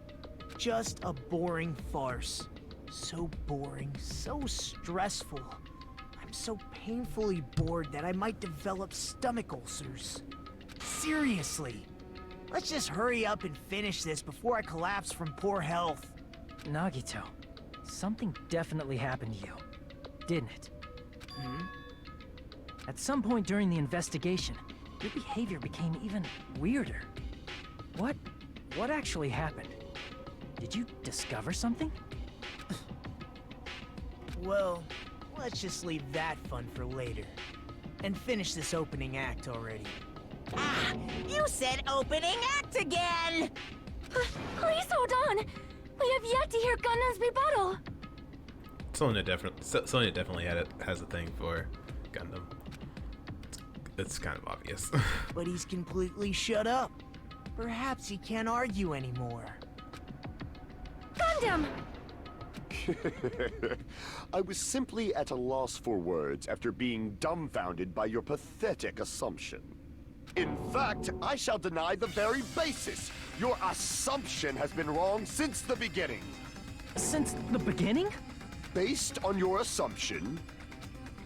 Just a boring farce. So boring, so stressful. I'm so painfully bored that I might develop stomach ulcers. Seriously. Let's just hurry up and finish this before I collapse from poor health. Nagito, something definitely happened to you, didn't it? At some point during the investigation, your behavior became even weirder. What actually happened? Did you discover something? Well, let's just leave that fun for later. And finish this opening act already. Ah, you said opening act again! Please hold on! We have yet to hear Gundam's rebuttal! Sonya definitely has a thing for Gundam. It's kind of obvious. But he's completely shut up. Perhaps he can't argue anymore. Gundam! I was simply at a loss for words after being dumbfounded by your pathetic assumption. In fact, I shall deny the very basis. Your assumption has been wrong since the beginning. Since the beginning? Based on your assumption,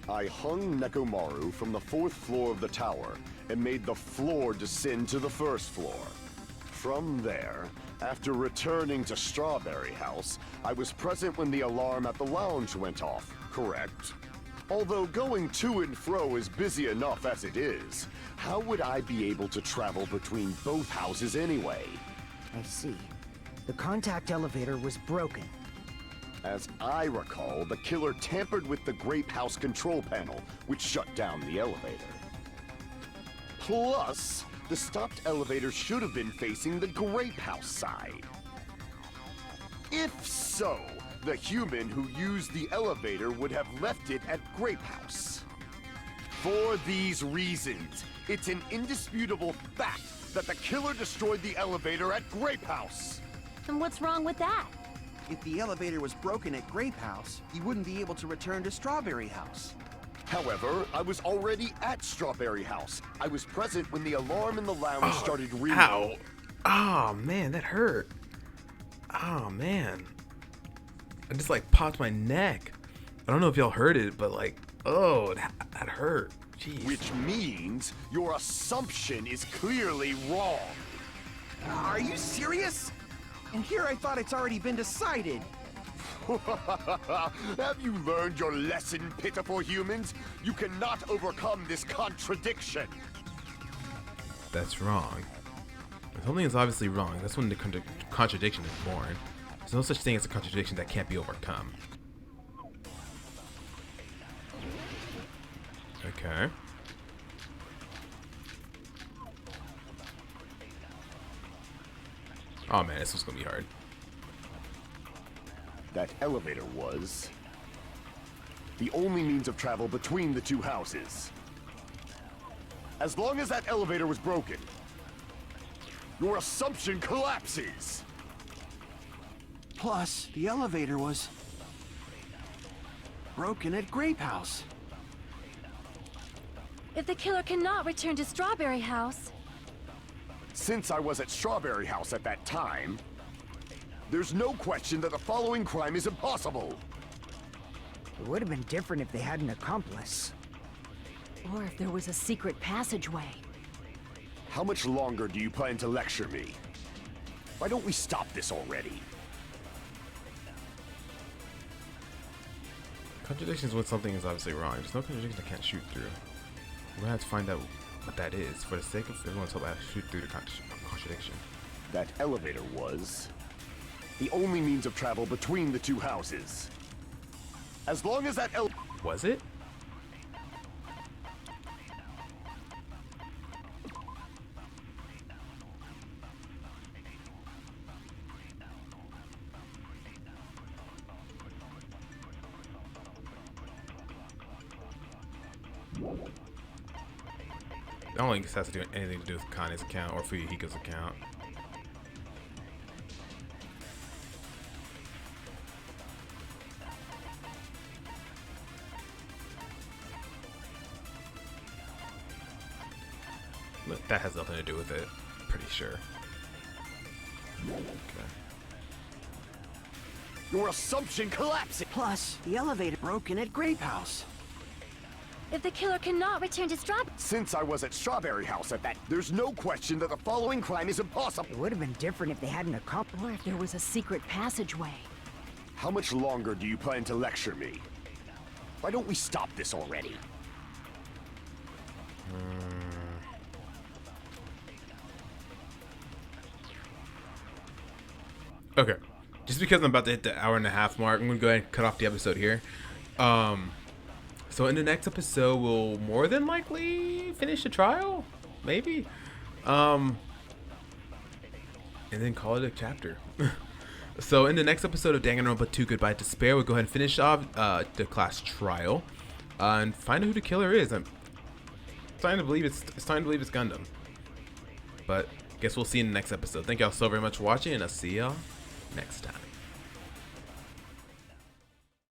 I hung Nekomaru from the 4th floor of the tower and made the floor descend to the 1st floor. From there, after returning to Strawberry House, I was present when the alarm at the lounge went off, correct? Although going to and fro is busy enough as it is, how would I be able to travel between both houses anyway? I see. The contact elevator was broken. As I recall, the killer tampered with the Grape House control panel, which shut down the elevator. Plus, the stopped elevator should have been facing the Grape House side. If so, the human who used the elevator would have left it at Grape House. For these reasons, it's an indisputable fact that the killer destroyed the elevator at Grape House. And what's wrong with that? If the elevator was broken at Grape House, you wouldn't be able to return to Strawberry House. However, I was already at Strawberry House. I was present when the alarm in the lounge started ringing. Ow. Oh, man, that hurt. Oh, man. I just, like, popped my neck. I don't know if y'all heard it, but, like, oh, that hurt. Jeez. Which means your assumption is clearly wrong. Are you serious? And here I thought it's already been decided. Have you learned your lesson, pitiful humans? You cannot overcome this contradiction. That's wrong. If something is obviously wrong, that's when the contradiction is born. There's no such thing as a contradiction that can't be overcome. Okay. Oh man, this was gonna be hard. That elevator was the only means of travel between the two houses. As long as that elevator was broken, your assumption collapses. Plus, the elevator was broken at Grape House. If the killer cannot return to Strawberry House, Since I was at Strawberry House at that time, there's no question that the following crime is impossible. It would have been different if they had an accomplice. Or if there was a secret passageway. How much longer do you plan to lecture me? Why don't we stop this already? Contradiction is when something is obviously wrong. There's no contradiction I can't shoot through. We're gonna have to find out what that is for the sake of everyone's hope. I have to shoot through the contradiction. That elevator was the only means of travel between the two houses. As long as that Was it? I don't think this has to do anything to do with Kane's account or Fuyuhiko's account. Look, that has nothing to do with it. Pretty sure. Okay. Your assumption collapses. Plus, the elevator broken at Grape House. if the killer cannot return to Strawberry... Since I was at Strawberry House at that, there's no question that the following crime is impossible. It would have been different if they hadn't accomplished. Or if there was a secret passageway. How much longer do you plan to lecture me? Why don't we stop this already? Okay. Just because I'm about to hit the hour-and-a-half mark, I'm going to go ahead and cut off the episode here. So in the next episode, we'll more than likely finish the trial. Maybe. And then call it a chapter. So in the next episode of Danganronpa 2 Goodbye Despair, we'll go ahead and finish off the class trial. And find out who the killer is. I'm starting to believe it's Gundam. But guess we'll see in the next episode. Thank y'all so very much for watching, and I'll see y'all next time.